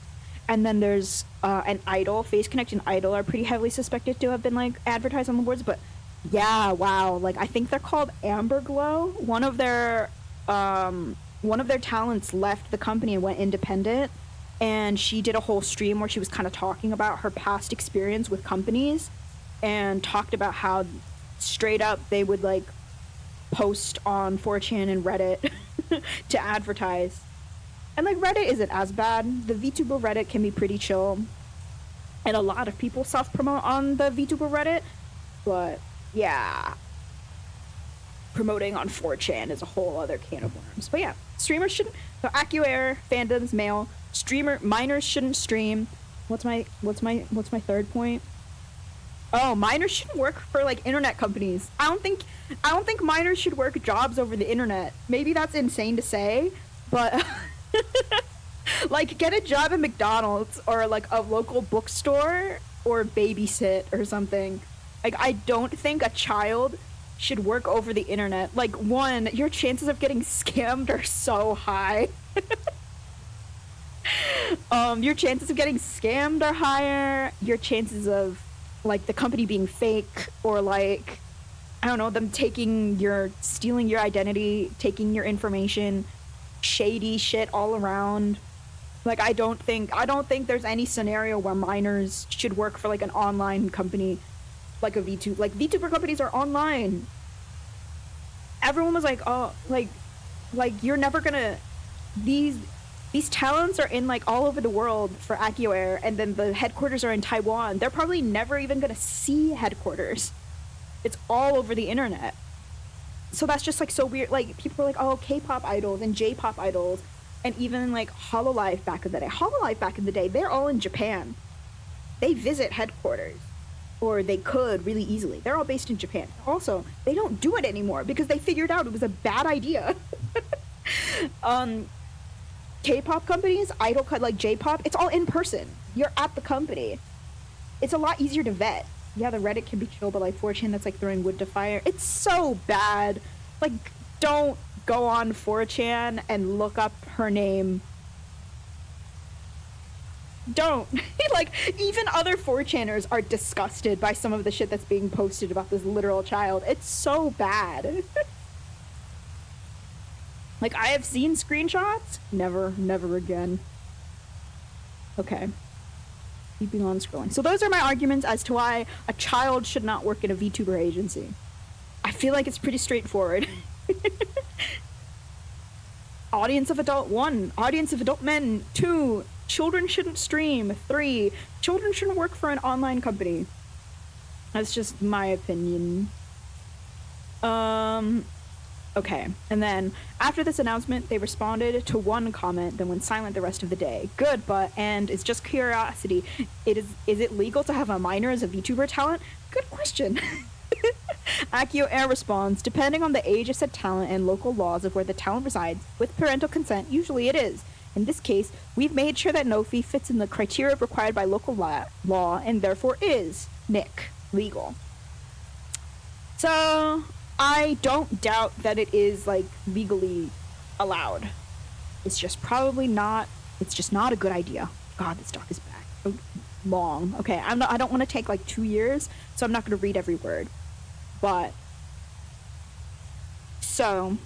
And then there's an Idol. Phase Connect and Idol are pretty heavily suspected to have been, like, advertised on the boards, but yeah, wow. Like, I think they're called Amber Glow. One of their talents left the company and went independent, and she did a whole stream where she was kind of talking about her past experience with companies and talked about how straight up they would, like, post on 4chan and Reddit to advertise. And, like, Reddit isn't as bad. The VTuber Reddit can be pretty chill, and a lot of people self-promote on the VTuber Reddit, but yeah, promoting on 4chan is a whole other can of worms. But yeah, streamers shouldn't. So akioair fandoms male minors shouldn't stream. What's my third point? Oh, minors shouldn't work for, like, internet companies. I don't think minors should work jobs over the internet. Maybe that's insane to say, but like, get a job at McDonald's or like a local bookstore or babysit or something. Like, I don't think a child should work over the internet. Like, one, your chances of getting scammed are so high. Your chances of getting scammed are higher. Your chances of, like, the company being fake or, like, I don't know, them stealing your identity, taking your information, shady shit all around. Like, I don't think there's any scenario where minors should work for like an online company, like a VTuber. Like, VTuber companies are online. Everyone was like, oh, like you're never gonna, these talents are in like all over the world for akioair, and then the headquarters are in Taiwan. They're probably never even gonna see headquarters. It's all over the internet. So that's just like so weird. Like, people are like, oh, K-pop idols and J-pop idols, and even like Hololive back in the day. Hololive back in the day, they're all in Japan. They visit headquarters, or they could really easily. They're all based in Japan. Also, they don't do it anymore because they figured out it was a bad idea. K-pop companies, idol like J-pop, it's all in person. You're at the company. It's a lot easier to vet. Yeah, the Reddit can be chill, but like 4chan, that's like throwing wood to fire. It's so bad. Like, don't go on 4chan and look up her name. Don't. Like, even other 4chaners are disgusted by some of the shit that's being posted about this literal child. It's so bad. Like, I have seen screenshots. Never again. Okay. Keeping on scrolling. So those are my arguments as to why a child should not work in a VTuber agency. I feel like it's pretty straightforward. Audience of adult 1. Audience of adult men 2. Children shouldn't stream 3. Children shouldn't work for an online company. That's just my opinion. Okay, and then after this announcement, they responded to one comment, then went silent the rest of the day. Good, and it's just curiosity. Is it legal to have a minor as a VTuber talent? Good question. akioair responds, depending on the age of said talent and local laws of where the talent resides, with parental consent, usually it is. In this case, we've made sure that Nofi fits in the criteria required by local law and therefore is, Nick, legal. So I don't doubt that it is like legally allowed. It's just probably not. It's just not a good idea. God, this doc is back. So long. Okay, I don't want to take like 2 years, so I'm not going to read every word. But so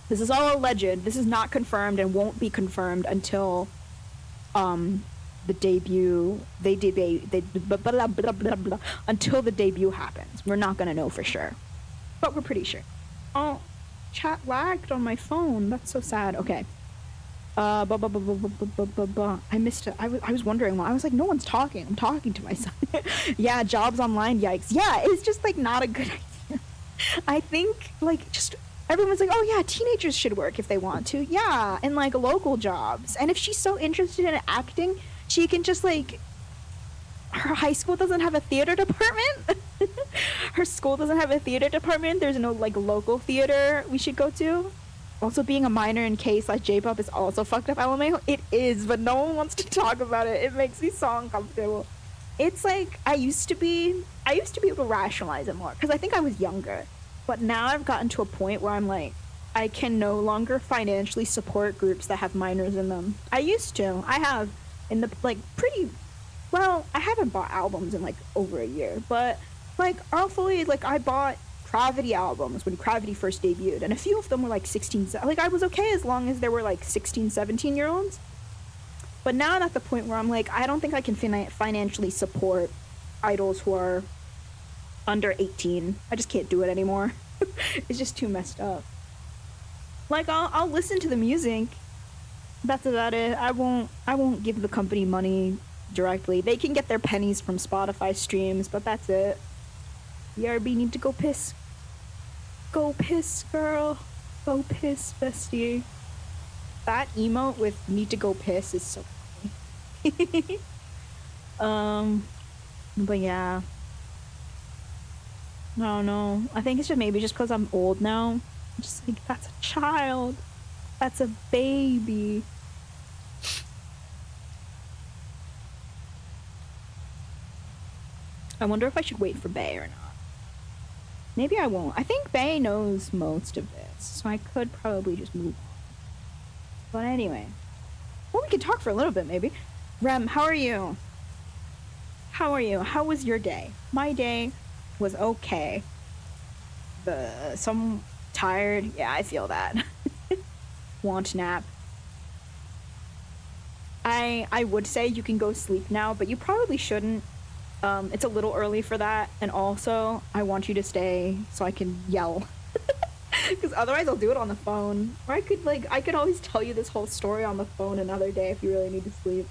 this is all alleged. This is not confirmed and won't be confirmed until the debut. Until the debut happens. We're not going to know for sure. But we're pretty sure. Oh, chat lagged on my phone. That's so sad. Okay. I missed it. I was wondering why. I was like, no one's talking. I'm talking to myself. Yeah, jobs online. Yikes. Yeah, it's just like not a good idea. I think like just everyone's like, oh yeah, teenagers should work if they want to. Yeah, and like local jobs. And if she's so interested in acting, she can just like. Her high school doesn't have a theater department. Her school doesn't have a theater department. There's no like local theater we should go to. Also, being a minor in K/J-pop is also fucked up, LMAO. It is, but no one wants to talk about it. It makes me so uncomfortable. It's like I used to be able to rationalize it more because I think I was younger. But now I've gotten to a point where I'm like, I can no longer financially support groups that have minors in them. I used to. I have in the like pretty. Well, I haven't bought albums in like over a year, but like awfully, like I bought Gravity albums when Gravity first debuted, and a few of them were like 16, like I was okay as long as there were like 16, 17-year-olds. But now I'm at the point where I'm like, I don't think I can financially support idols who are under 18. I just can't do it anymore. It's just too messed up. Like I'll listen to the music. That's about it. I won't give the company money directly. They can get their pennies from Spotify streams, but that's it. BRB need to go piss. Go piss, girl. Go piss, bestie. That emote with need to go piss is so funny. But yeah. I don't know. I think it's just maybe just because I'm old now. I'm just like, that's a child. That's a baby. I wonder if I should wait for Bae or not. Maybe I won't. I think Bae knows most of this, so I could probably just move on. But anyway. Well, we can talk for a little bit, maybe. Rem, how are you? How are you? How was your day? My day was okay. some tired. Yeah, I feel that. Want nap. I would say you can go sleep now, but you probably shouldn't. It's a little early for that, and also I want you to stay so I can yell. Because otherwise I'll do it on the phone. Or I could always tell you this whole story on the phone another day if you really need to sleep.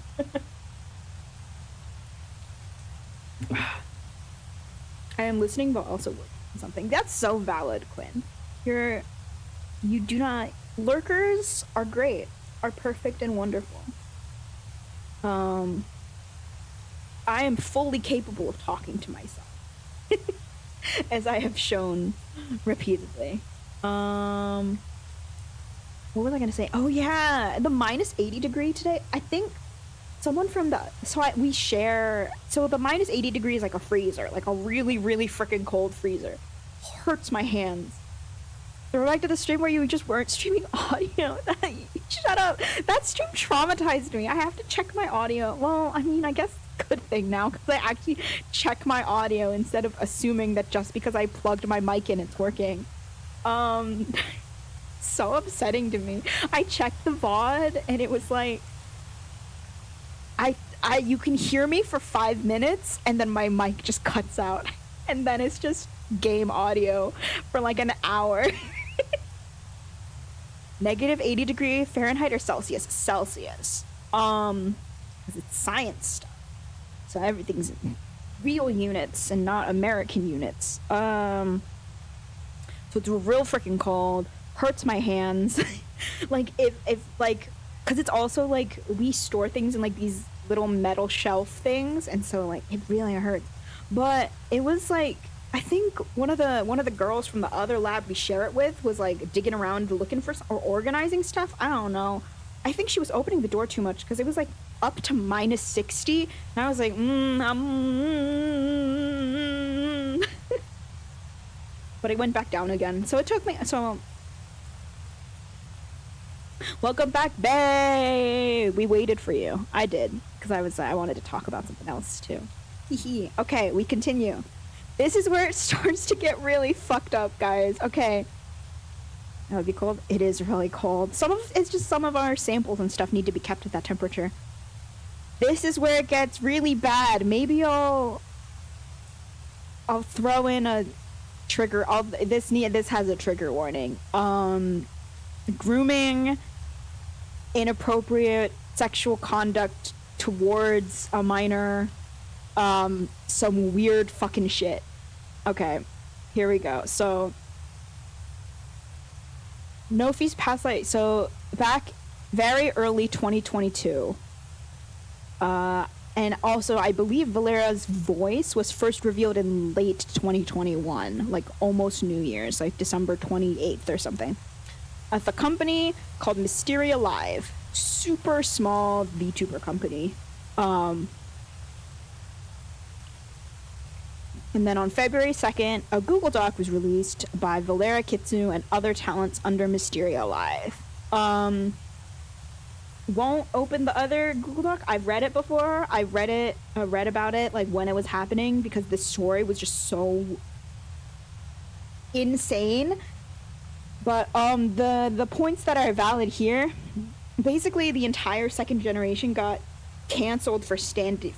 I am listening but also working on something. That's so valid, Quinn. You do not... Lurkers are great. Are perfect and wonderful. I am fully capable of talking to myself. As I have shown repeatedly. What was I gonna say? Oh yeah, the minus 80 degree today. I think someone from the we share. So the minus 80 degree is like a freezer, like a really really freaking cold freezer. Hurts my hands. Throw back to the stream where you just weren't streaming audio. Shut up. That stream traumatized me. I have to check my audio. Well, I mean, I guess it's a good thing now because I actually check my audio instead of assuming that just because I plugged my mic in, it's working. So upsetting to me. I checked the VOD and it was like, you can hear me for 5 minutes and then my mic just cuts out and then it's just game audio for like an hour. Negative 80 degree Fahrenheit or Celsius? Celsius. 'Cause it's science stuff. So everything's in real units and not American units. So it's real freaking cold. Hurts my hands. Like if like, cause it's also like we store things in like these little metal shelf things, and so like it really hurts. But it was like, I think one of the girls from the other lab we share it with was like digging around looking for or organizing stuff. I don't know. I think she was opening the door too much because it was like up to minus 60, and I was like, but it went back down again. So it took me. So welcome back, babe. We waited for you. I did because I wanted to talk about something else too. Okay, we continue. This is where it starts to get really fucked up, guys. Okay. That would be cold. It is really cold. It's just some of our samples and stuff need to be kept at that temperature. This is where it gets really bad. Maybe I'll throw in a trigger. This has a trigger warning. Grooming, inappropriate sexual conduct towards a minor, some weird fucking shit. Okay, here we go. So Nofi's past life. So back very early 2022. And also I believe Valera's voice was first revealed in late 2021, like almost New Year's, like December 28th or something. At the company called Mysteria Live. Super small VTuber company. And then on February 2nd, a Google Doc was released by Valera Kitsu and other talents under Mysteria Live. Won't open the other Google Doc. I've read it before. I read about it like when it was happening because the story was just so insane. But the points that are valid here, basically the entire second generation got canceled for standing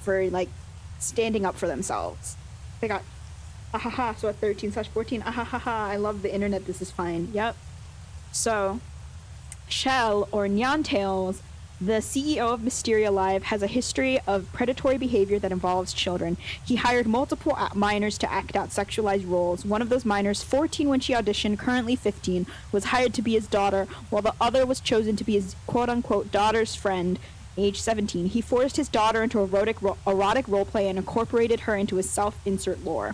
up for themselves. They got ahaha, so at 13/14, ahaha, I love the internet, this is fine. Yep. So Shell, or Nyantails, the CEO of Mysteria Live, has a history of predatory behavior that involves children. He hired multiple minors to act out sexualized roles. One of those minors, 14 when she auditioned, currently 15, was hired to be his daughter, while the other was chosen to be his quote-unquote daughter's friend, age 17. He forced his daughter into erotic roleplay and incorporated her into his self-insert lore.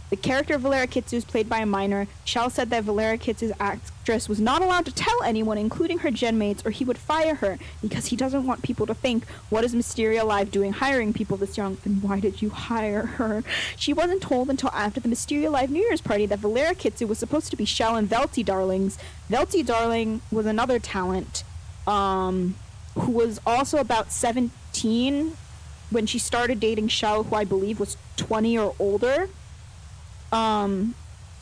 The character of Valera Kitsu is played by a minor. Shell said that Valera Kitsu's actress was not allowed to tell anyone, including her genmates, or he would fire her because he doesn't want people to think, what is Mysteria Live doing hiring people this young? Then why did you hire her? She wasn't told until after the Mysteria Live New Year's party that Valera Kitsu was supposed to be Shell and Velty Darlings. Velty Darling was another talent, who was also about 17 when she started dating Shell, who I believe was 20 or older.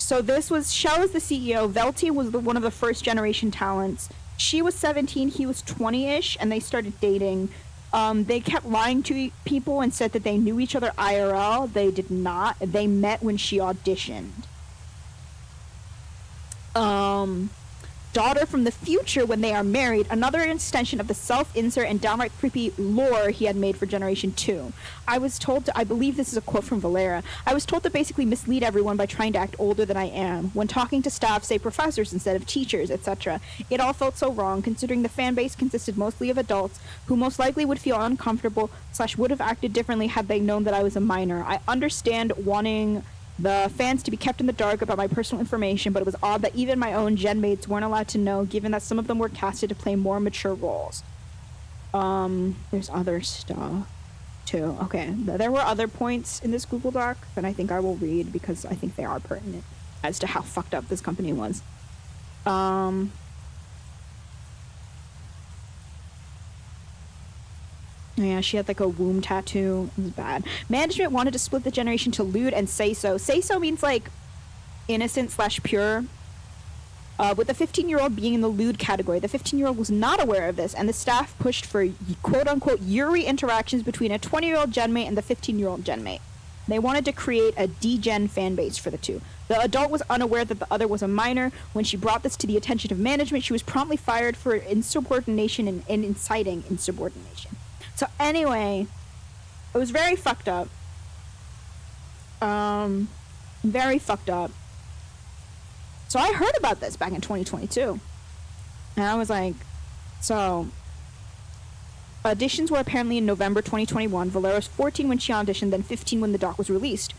So this was, Shell is the CEO. Velty was one of the first generation talents. She was 17, he was 20-ish, and they started dating. They kept lying to people and said that they knew each other IRL. They did not. They met when she auditioned. Daughter from the future when they are married, another extension of the self-insert and downright creepy lore he had made for Generation 2. I was told to, I believe this is a quote from Valera, I was told to basically mislead everyone by trying to act older than I am. When talking to staff, say professors instead of teachers, etc. It all felt so wrong, considering the fan base consisted mostly of adults who most likely would feel uncomfortable / would have acted differently had they known that I was a minor. I understand wanting the fans to be kept in the dark about my personal information, but it was odd that even my own gen mates weren't allowed to know, given that some of them were casted to play more mature roles. There's other stuff too. Okay, there were other points in this Google Doc that I think I will read because I think they are pertinent as to how fucked up this company was. Yeah, she had like a womb tattoo. It was bad. Management wanted to split the generation to lewd and say-so. Say-so means like innocent / pure. With the 15-year-old being in the lewd category. The 15-year-old was not aware of this, and the staff pushed for quote-unquote Yuri interactions between a 20-year-old genmate and the 15-year-old genmate. They wanted to create a D-gen fan base for the two. The adult was unaware that the other was a minor. When she brought this to the attention of management, she was promptly fired for insubordination and inciting insubordination. So anyway, it was very fucked up. Very fucked up. So I heard about this back in 2022. And I was like, so auditions were apparently in November 2021. Valera was 14 when she auditioned, then 15 when the doc was released.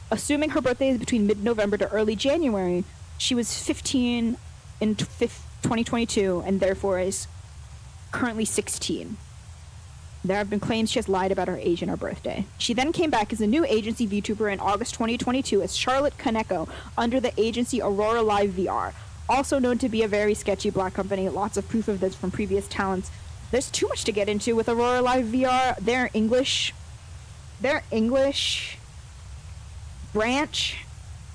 Assuming her birthday is between mid-November to early January, she was 15 in 2022 and therefore is currently 16. There have been claims she has lied about her age and her birthday. She then came back as a new agency VTuber in August 2022 as Charlotte Kaneko under the agency Aurora Live VR, also known to be a very sketchy black company. Lots of proof of this from previous talents. There's too much to get into with Aurora Live VR. Their English branch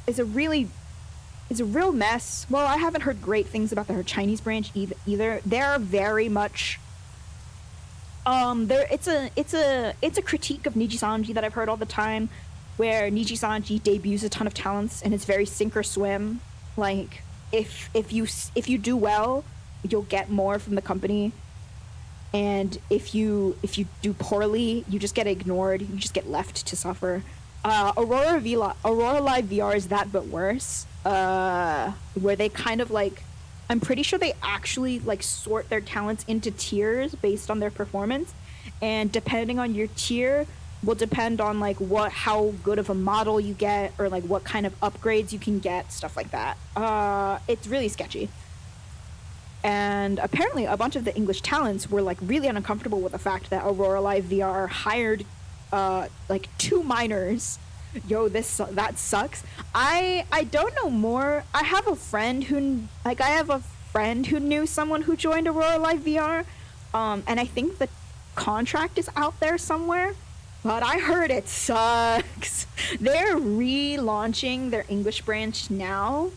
is a real mess. Well, I haven't heard great things about her Chinese branch either. They're very much it's a critique of Nijisanji that I've heard all the time, where Nijisanji debuts a ton of talents and it's very sink or swim. Like if you do well, you'll get more from the company, and if you do poorly, you just get ignored. You just get left to suffer. Aurora Live VR is that but worse, where they kind of like, I'm pretty sure they actually like sort their talents into tiers based on their performance, and depending on your tier will depend on like how good of a model you get, or like what kind of upgrades you can get, stuff like that. It's really sketchy. And apparently a bunch of the English talents were like really uncomfortable with the fact that Aurora Live VR hired like 2 minors. Yo, that sucks. I don't know more. I have a friend who knew someone who joined Aurora Live VR, and I think the contract is out there somewhere, but I heard it sucks. They're relaunching their English branch now,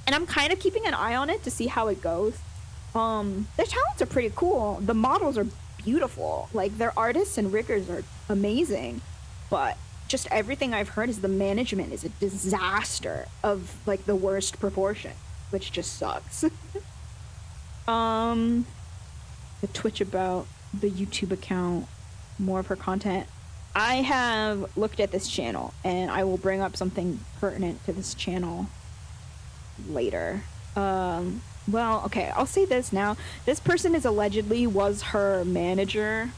and I'm kind of keeping an eye on it to see how it goes. Their talents are pretty cool. The models are beautiful. Like, their artists and riggers are amazing, but just everything I've heard is the management is a disaster of like the worst proportion, which just sucks. The Twitch about the YouTube account, more of her content. I have looked at this channel and I will bring up something pertinent to this channel later. Well, okay, I'll say this now. This person was her manager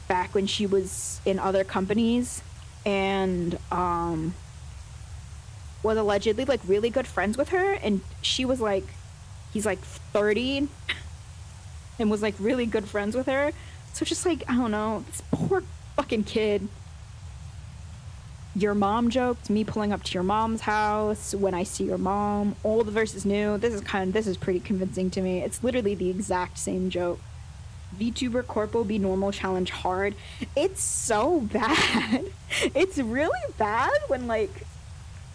back when she was in other companies, and was allegedly like really good friends with her, and she was like, he's like 30 and was like really good friends with her. So just like, I don't know, this poor fucking kid. Your mom jokes, me pulling up to your mom's house when I see your mom, old versus new. This is pretty convincing to me. It's literally the exact same joke. VTuber Corpo be normal challenge hard. It's so bad. It's really bad when like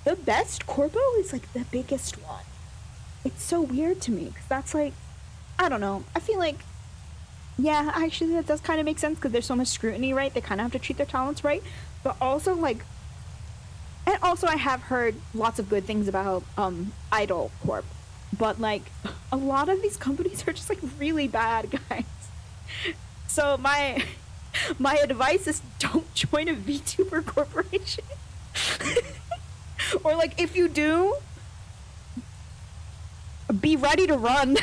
the best corpo is like the biggest one. It's so weird to me because that's like, I don't know. I feel like, yeah, actually that does kind of make sense because there's so much scrutiny, right? They kind of have to treat their talents right. But also like, and also I have heard lots of good things about Idol Corp. But like, a lot of these companies are just like really bad, guys. So my advice is don't join a VTuber corporation. Or like if you do, be ready to run.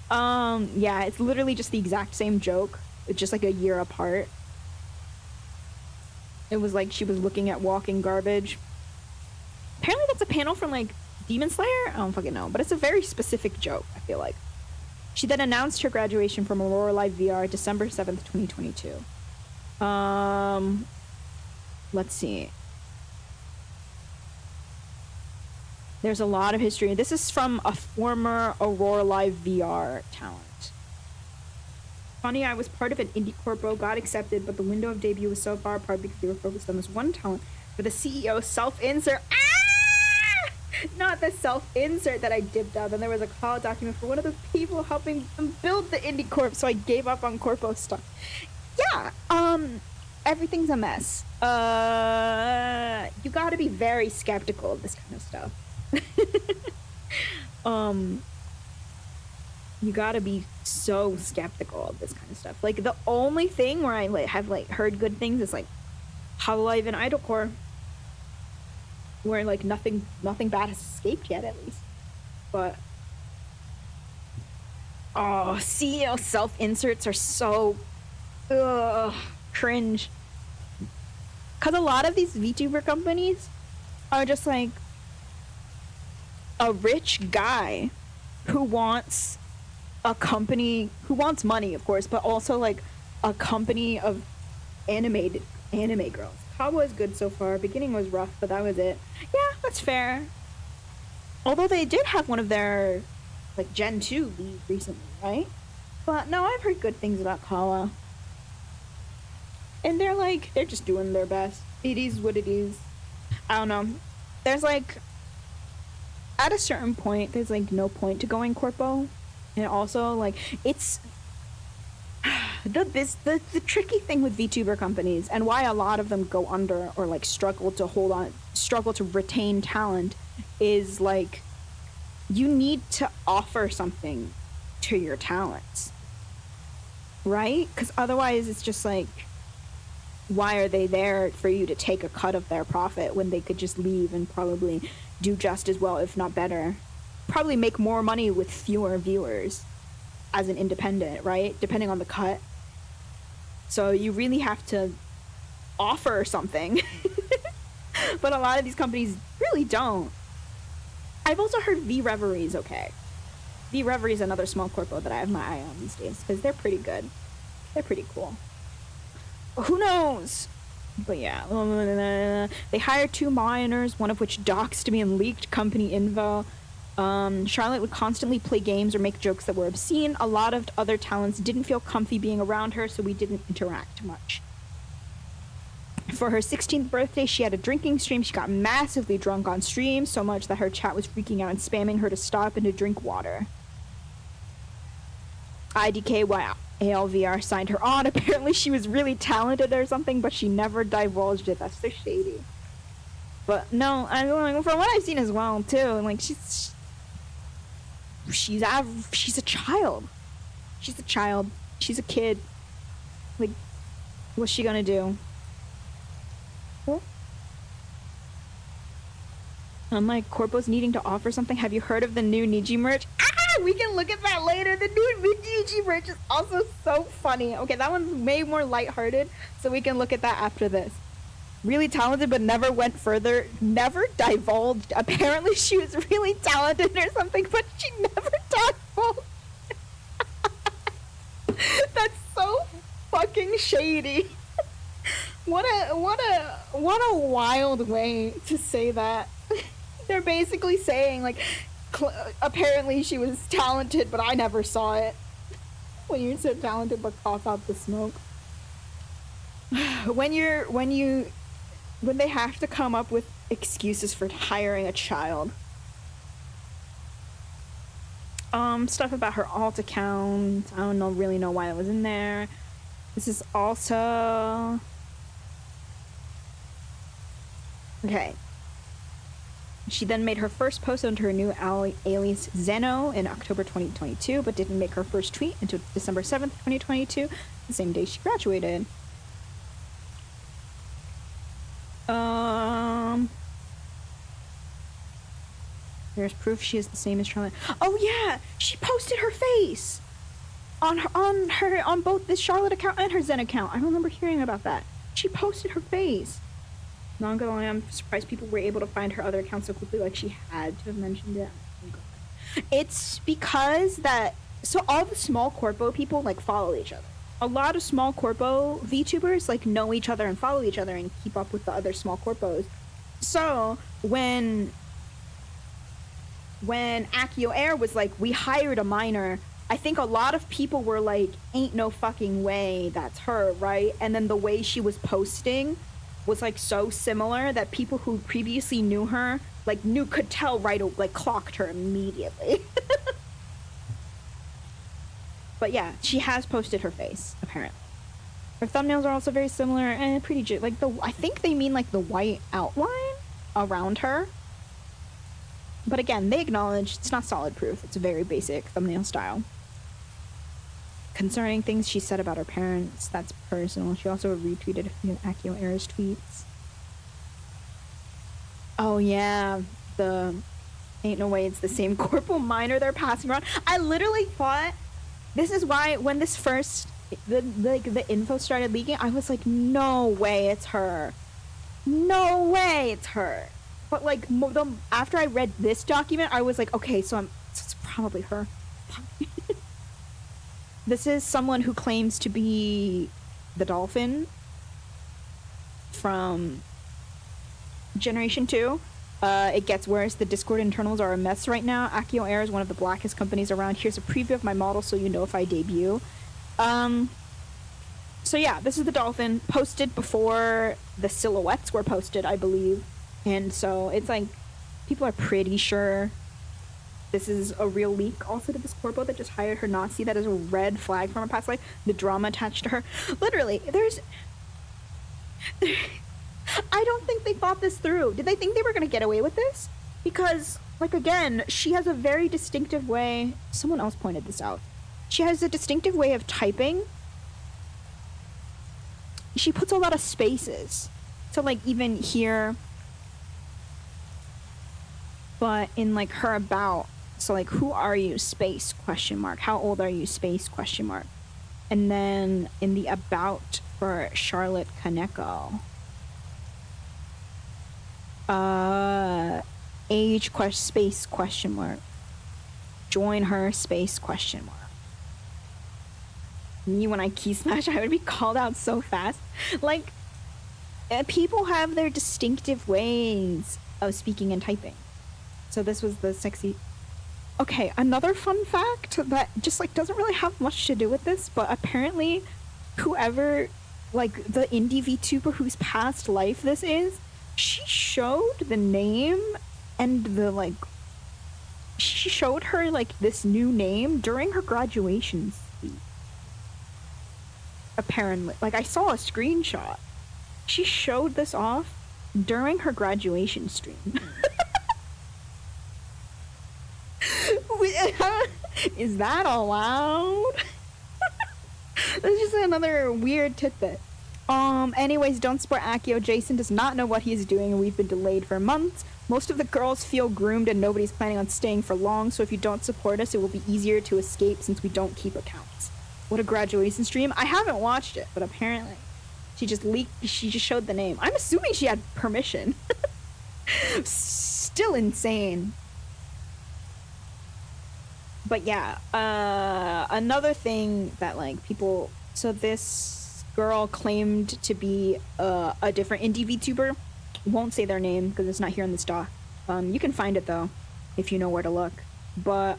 Yeah, it's literally just the exact same joke. It's just like a year apart. It was like she was looking at walking garbage. Apparently that's a panel from like Demon Slayer? I don't fucking know, but it's a very specific joke, I feel like. She then announced her graduation from Aurora Live VR December 7th, 2022. Let's see. There's a lot of history. This is from a former Aurora Live VR talent. Funny, I was part of an indie corpo, got accepted, but the window of debut was so far apart because they were focused on this one talent. For the CEO self-insert, not the self-insert that I dipped out. Then there was a call document for one of the people helping them build the indie corp, so I gave up on corpo stuff. Yeah, everything's a mess. You gotta be very skeptical of this kind of stuff. You gotta be so skeptical of this kind of stuff. Like the only thing where I like have like heard good things is like Hololive and Idol Core, where like nothing bad has escaped yet, at least. But oh, CEO self-inserts are so cringe. Cause a lot of these VTuber companies are just like a rich guy who wants a company, who wants money, of course, but also like a company of anime girls. Kawa is good so far. Beginning was rough, but that was it. Yeah, that's fair. Although they did have one of their like Gen 2 leave recently, right? But no, I've heard good things about Kawa. And they're just doing their best. It is what it is. I don't know. There's like, at a certain point, there's like no point to going corpo. And also like, it's the tricky thing with VTuber companies and why a lot of them go under or like struggle to retain talent is like, you need to offer something to your talents, right? Because otherwise it's just like, why are they there for you to take a cut of their profit when they could just leave and probably do just as well, if not better? Probably make more money with fewer viewers as an independent, right? Depending on the cut. So you really have to offer something. But a lot of these companies really don't. I've also heard V Reverie is okay. V Reverie is another small corpo that I have my eye on these days because they're pretty good. They're pretty cool. Who knows? But yeah, they hired 2 minors, one of which doxed me and leaked company info. Charlotte would constantly play games or make jokes that were obscene. A lot of other talents didn't feel comfy being around her, so we didn't interact much. For her 16th birthday, she had a drinking stream. She got massively drunk on stream, so much that her chat was freaking out and spamming her to stop and to drink water. IDK ALVR signed her on. Apparently she was really talented or something, but she never divulged it. That's so shady. But no, I mean, from what I've seen as well too, like she's a child. She's a child. She's a kid. Like, what's she gonna do? What? I'm like, corpos needing to offer something. Have you heard of the new Niji merch? We can look at that later. The new Niji merch is also so funny. Okay, that one's way more lighthearted, so we can look at that after this. Really talented, but never went further. Never divulged. Apparently she was really talented or something, but she never divulged. That's so fucking shady. What a wild way to say that. They're basically saying like, apparently she was talented, but I never saw it. When you're so talented, but cough out the smoke. When when they have to come up with excuses for hiring a child. Stuff about her alt account. I don't really know why it was in there. This is also... Okay. She then made her first post under her new alias Zeno in October 2022, but didn't make her first tweet until December 7th, 2022, the same day she graduated. There's proof she is the same as Charlotte. Oh yeah, she posted her face on both this Charlotte account and her Zen account. I remember hearing about that. She posted her face. Not gonna lie, I'm surprised people were able to find her other account so quickly. Like, she had to have mentioned it. Oh God. It's because that, so all the small corpo people like follow each other. A lot of small corpo VTubers like know each other and follow each other and keep up with the other small corpos. So when akioair was like, we hired a minor, I think a lot of people were like, ain't no fucking way that's her, right? And then the way she was posting was like so similar that people who previously knew her like could tell right, like clocked her immediately. But yeah, she has posted her face apparently. Her thumbnails are also very similar and pretty like I think they mean like the white outline around her. But again, they acknowledge it's not solid proof. It's a very basic thumbnail style. Concerning things she said about her parents, that's personal. She also retweeted a few of akioair's tweets. Oh yeah, the ain't no way it's the same corporal minor they're passing around. I literally thought, this is why when this first, the info started leaking, I was like, no way it's her. No way it's her. But like, after I read this document, I was like, okay, so it's probably her. This is someone who claims to be the dolphin from Generation 2. It gets worse. The Discord internals are a mess right now. akioair is one of the blackest companies around. Here's a preview of my model so you know if I debut. So yeah, this is the dolphin, posted before the silhouettes were posted, I believe. And so it's like, people are pretty sure this is a real leak. Also to this corpo that just hired her Nazi, that is a red flag from her past life. The drama attached to her. Literally, I don't think they thought this through. Did they think they were going to get away with this? Because, like, again, she has a very distinctive way. Someone else pointed this out. She has a distinctive way of typing. She puts a lot of spaces. So, like, even here. But in, like, her about. So, like, who are you? Space, question mark. How old are you? Space, question mark. And then in the about for Charlotte Kaneko. Age, space, question mark. Join her, space, question mark. Me, when I key smash, I would be called out so fast. Like, people have their distinctive ways of speaking and typing. So this was the sexy... Okay, another fun fact that just, like, doesn't really have much to do with this, but apparently whoever, like, the indie VTuber whose past life this is, she showed the name and the, like, she showed her, like, this new name during her graduation speech. Apparently. Like, I saw a screenshot. She showed this off during her graduation stream. Is that allowed? That's just another weird tidbit. Anyways, don't support Akio. Jason does not know what he is doing and we've been delayed for months. Most of the girls feel groomed and nobody's planning on staying for long, so if you don't support us, it will be easier to escape since we don't keep accounts. What a graduation stream. I haven't watched it, but apparently she just showed the name. I'm assuming she had permission. Still insane. But yeah, another thing that, like, people... So this girl claimed to be a different indie VTuber. Won't say their name because it's not here in this doc. You can find it, though, if you know where to look. But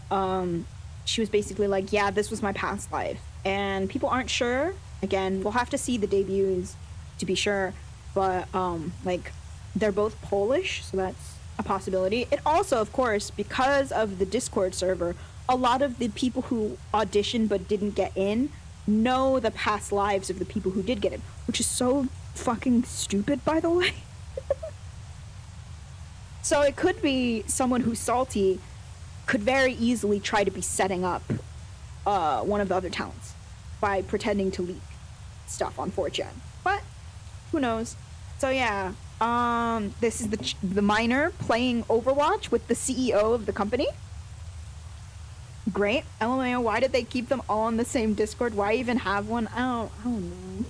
she was basically like, yeah, this was my past life. And people aren't sure. Again, we'll have to see the debuts to be sure. but like they're both Polish, so that's a possibility. It also, of course, because of the Discord server, a lot of the people who auditioned but didn't get in know the past lives of the people who did get in, which is so fucking stupid, by the way. So it could be someone who's salty could very easily try to be setting up one of the other talents by pretending to leak stuff on 4chan. But who knows? So yeah, this is the miner playing Overwatch with the CEO of the company. Great. LMAO, why did they keep them all in the same Discord? Why even have one? I don't know.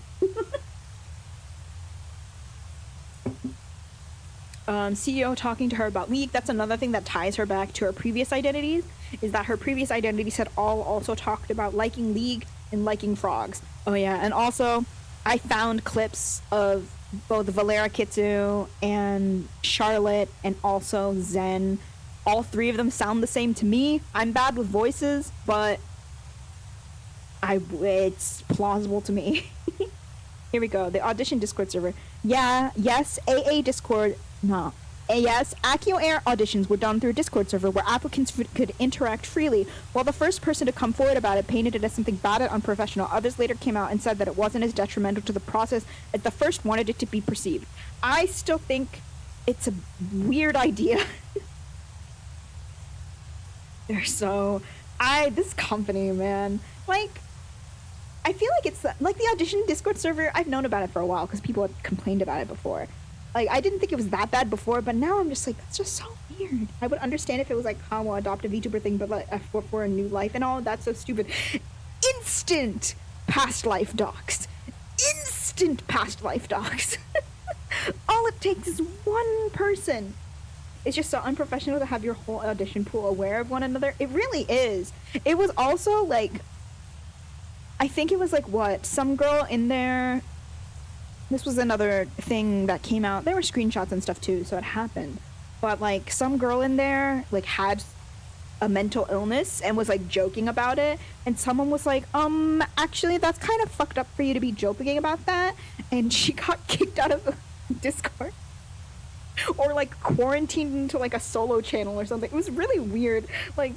CEO talking to her about League. That's another thing that ties her back to her previous identities, is that her previous identities had all also talked about liking League and liking frogs. Oh yeah, and also I found clips of both Valera Kitsu and Charlotte and also Zen. All three of them sound the same to me. I'm bad with voices, but it's plausible to me. Here we go. The audition Discord server. Yeah, yes, AA Discord. No. Yes, akioair auditions were done through a Discord server where applicants could interact freely. While the first person to come forward about it painted it as something bad and unprofessional, others later came out and said that it wasn't as detrimental to the process as the first wanted it to be perceived. I still think it's a weird idea. They're so... this company, man. Like, I feel like it's... Like, the audition Discord server, I've known about it for a while because people had complained about it before. Like, I didn't think it was that bad before, but now I'm just like, that's just so weird. I would understand if it was like, oh, well, adopt a VTuber thing, but like, for a new life and all, that's so stupid. Instant past life docs. Instant past life docs. All it takes is one person. It's just so unprofessional to have your whole audition pool aware of one another. It really is. It was also like, I think it was like what? Some girl in there... This was another thing that came out. There were screenshots and stuff too, so it happened. But like some girl in there like had a mental illness and was like joking about it, and someone was like, actually that's kind of fucked up for you to be joking about that, and she got kicked out of the Discord. Or like quarantined into like a solo channel or something. It was really weird. Like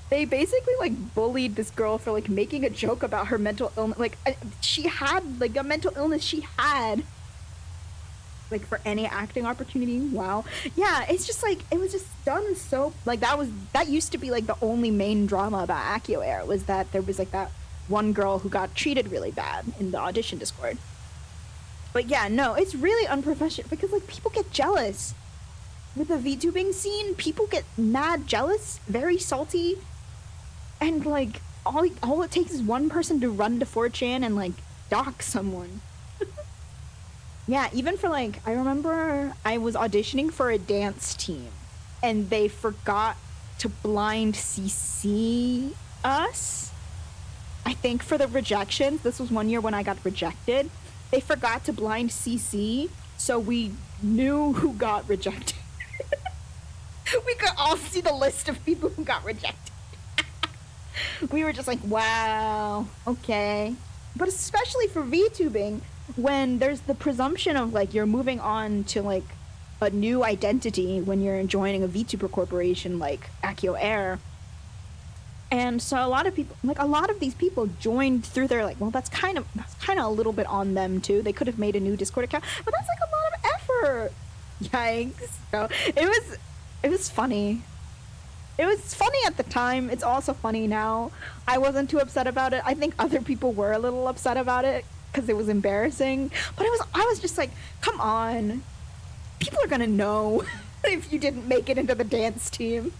they basically like bullied this girl for like making a joke about her mental illness. Like she had like a mental illness she had. Like for any acting opportunity. Wow. Yeah, it's just like it was just done so like that used to be like the only main drama about akioair, was that there was like that one girl who got treated really bad in the audition Discord. But yeah, no, it's really unprofessional because like people get jealous. With the VTubing scene, people get mad jealous, very salty. And like all it takes is one person to run to 4chan and like dox someone. Yeah, even for like, I remember I was auditioning for a dance team and they forgot to blind CC us. I think for the rejections, this was one year when I got rejected. They forgot to blind CC, so we knew who got rejected. We could all see the list of people who got rejected. We were just like, wow, okay. But especially for VTubing, when there's the presumption of like you're moving on to like a new identity when you're joining a VTuber corporation like akioair. And so a lot of people, like a lot of these people joined through their like, well, that's kind of a little bit on them too. They could have made a new Discord account, but that's like a lot of effort. Yikes. So it was funny. It was funny at the time. It's also funny now. I wasn't too upset about it. I think other people were a little upset about it because it was embarrassing. But I was just like, come on. People are gonna know if you didn't make it into the dance team.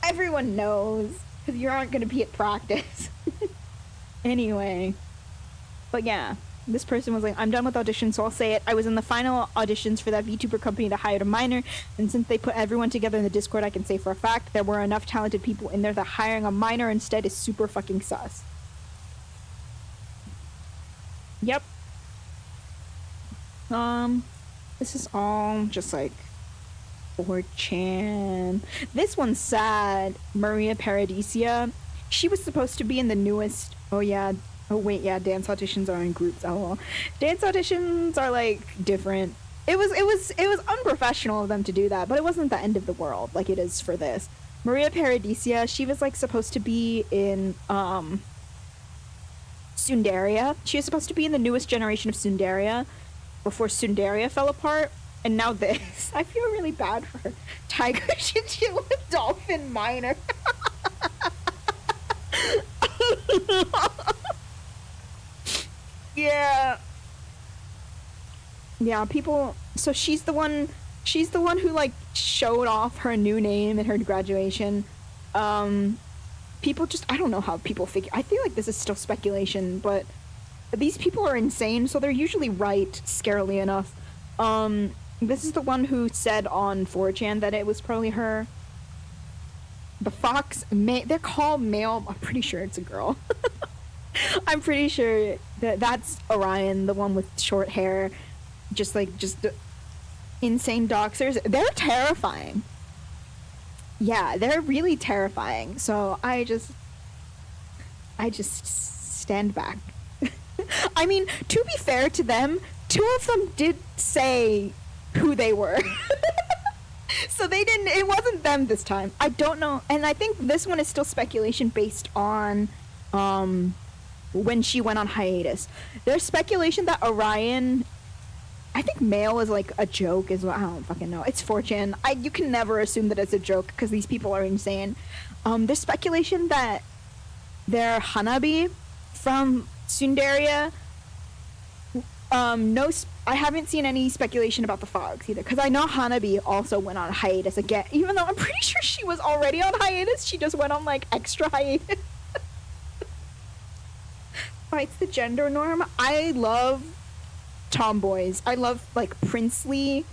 Everyone knows because you aren't gonna be at practice. Anyway. But yeah. This person was like, I'm done with auditions, so I'll say it. I was in the final auditions for that VTuber company that hired a minor, and since they put everyone together in the Discord, I can say for a fact there were enough talented people in there that hiring a minor instead is super fucking sus. Yep. This is all just like 4chan. This one's sad. Maria Paradisia. She was supposed to be in the newest... Oh yeah, Oh wait, yeah, dance auditions are in groups. Oh well. Dance auditions are like different. It was unprofessional of them to do that, but it wasn't the end of the world like it is for this. Maria Paradisia, she was like supposed to be in Sundaria. She was supposed to be in the newest generation of Sundaria before Sundaria fell apart. And now this. I feel really bad for her. Tiger Chinchilla with Dolphin Minor. Yeah. Yeah, people. So she's the one who like showed off her new name at her graduation. People just, I don't know how people figure. I feel like this is still speculation, but these people are insane, so they're usually right, scarily enough. This is the one who said on 4chan that it was probably her. The fox, they're called male. I'm pretty sure it's a girl. I'm pretty sure that's Orion, the one with short hair, just insane doxers. They're terrifying. Yeah, they're really terrifying. So I just stand back. I mean, to be fair to them, 2 of them did say who they were. So they didn't, it wasn't them this time. I don't know. And I think this one is still speculation based on when she went on hiatus. There's speculation that Orion, I think male is like a joke as well. I don't fucking know. It's 4chan. You can never assume that it's a joke because these people are insane. There's speculation that they're Hanabi from Sundaria. I haven't seen any speculation about the Fogs either, because I know Hanabi also went on hiatus again, even though I'm pretty sure she was already on hiatus. She just went on like extra hiatus. Fights the gender norm. I love tomboys. I love like princely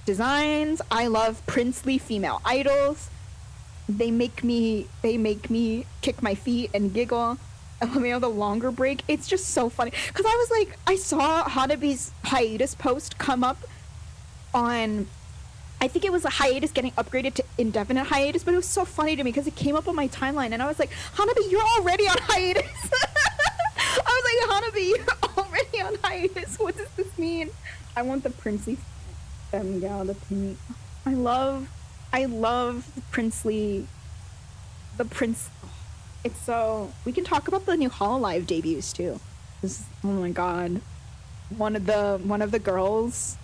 designs. I love princely female idols. They make me kick my feet and giggle. LMAO the longer break. It's just so funny because I was like, I saw Hanabi's hiatus post come up on, I think it was a hiatus getting upgraded to indefinite hiatus, but it was so funny to me because it came up on my timeline and I was like, Hanabi, you're already on hiatus. I was like, Hanabi, you're already on hiatus. What does this mean? I want the princely femgal, the pink. I love the princely, the prince. It's so, we can talk about the new Hololive debuts too. Oh my god, one of the girls,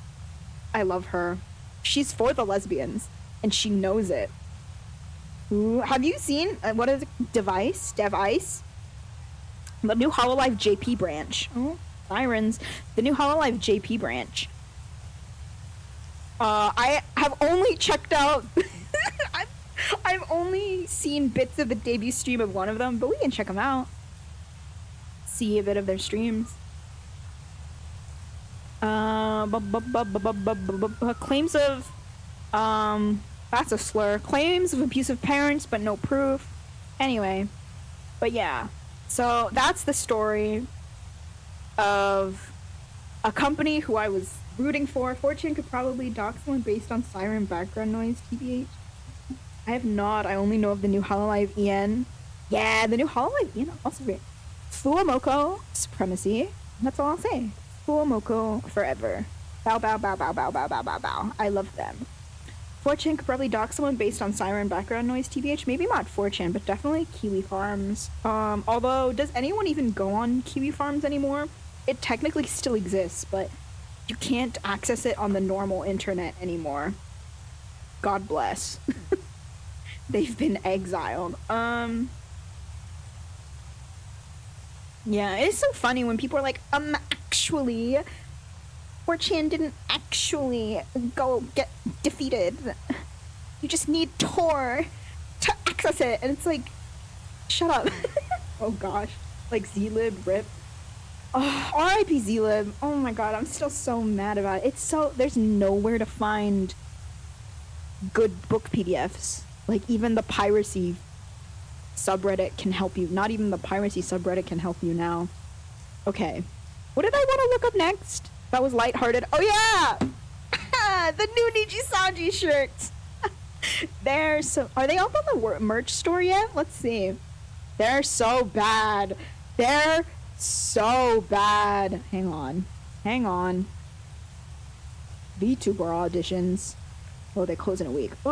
I love her. She's for the lesbians and she knows it. Ooh, have you seen what is it? Device the new Hololive JP branch? Oh, sirens. The new Hololive JP branch. I have only checked out I've only seen bits of the debut stream of one of them, but we can check them out. See a bit of their streams. Claims of, that's a slur. Claims of abusive parents, but no proof. Anyway, but yeah. So that's the story of a company who I was rooting for. 4chan could probably dox someone based on siren background noise, TBH. I have not. I only know of the new Hololive EN. Yeah, the new Hololive EN also great. Fuamoko supremacy. That's all I'll say. Fuamoko forever. Bow, bow, bow, bow, bow, bow, bow, bow, bow. I love them. 4chan could probably dox someone based on siren background noise, TBH. Maybe not 4chan, but definitely Kiwi Farms. Although, does anyone even go on Kiwi Farms anymore? It technically still exists, but you can't access it on the normal internet anymore. God bless. They've been exiled. Yeah, it's so funny when people are like, actually, 4chan didn't actually go get defeated. You just need Tor to access it. And it's like, shut up. Oh gosh. Like Zlib, rip. Oh, RIP Zlib. Oh my god, I'm still so mad about it. It's so, there's nowhere to find good book PDFs. Like, even the piracy subreddit can help you. Not even the piracy subreddit can help you now. Okay. What did I want to look up next? That was lighthearted. Oh, yeah! The new Niji Sanji shirts! They're so... Are they up on the merch store yet? Let's see. They're so bad. They're so bad. Hang on. Hang on. VTuber auditions. Oh, they close in a week. It's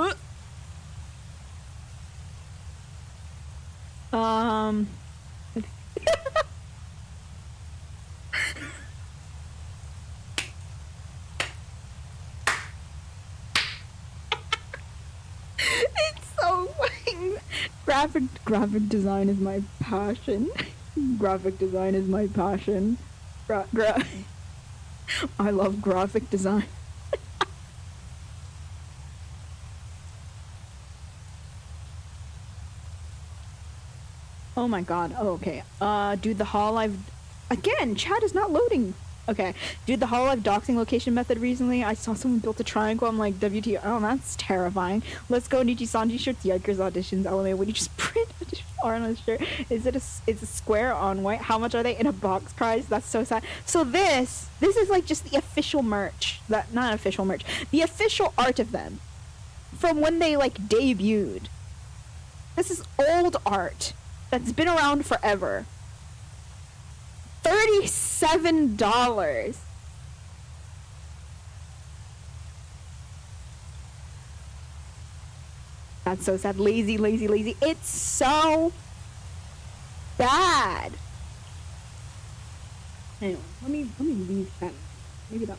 so funny. Graphic design is my passion. Graphic design is my passion. I love graphic design. Oh my god. Oh, okay. Dude, the Hololive... Again, chat is not loading. Okay. Dude, the Hololive doxing location method recently. I saw someone built a triangle. I'm like, WT... Oh, that's terrifying. Let's go, Nichi Sanji shirts, Yikers auditions. LMA, would you just print R on a shirt? Is it it's a square on white? How much are they in a box price? That's so sad. So this is like just the official merch. Not official merch. The official art of them. From when they like debuted. This is old art. That's been around forever. $37. That's so sad. Lazy, lazy, lazy. It's so bad. Anyway, let me leave that. Maybe that.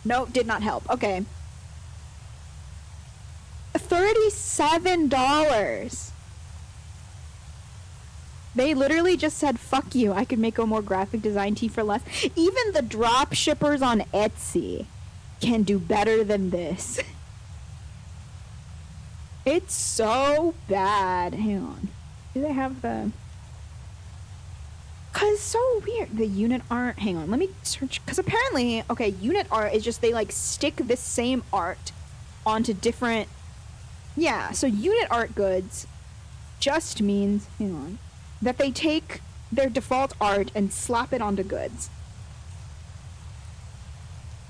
Nope, did not help. Okay. $37. They literally just said, fuck you, I could make a more graphic design tee for less. Even the drop shippers on Etsy can do better than this. It's so bad. Hang on. Do they have the... Cause so weird. The unit art, hang on, let me search. Cause apparently, okay, unit art is just they like stick this same art onto different... Yeah, so unit art goods just means, hang on, that they take their default art and slap it onto goods.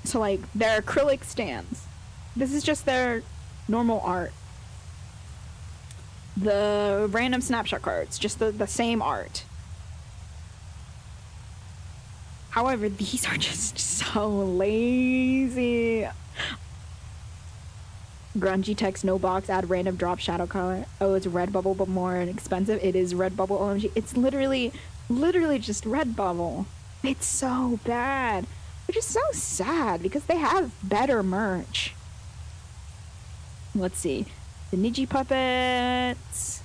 So like their acrylic stands. This is just their normal art. The random snapshot cards, just the same art. However, these are just so lazy. Grungy text, no box, add random drop shadow color. Oh, it's Redbubble, but more expensive. It is Redbubble, OMG. It's literally just Redbubble. It's so bad. Which is so sad, because they have better merch. Let's see. The Niji puppets.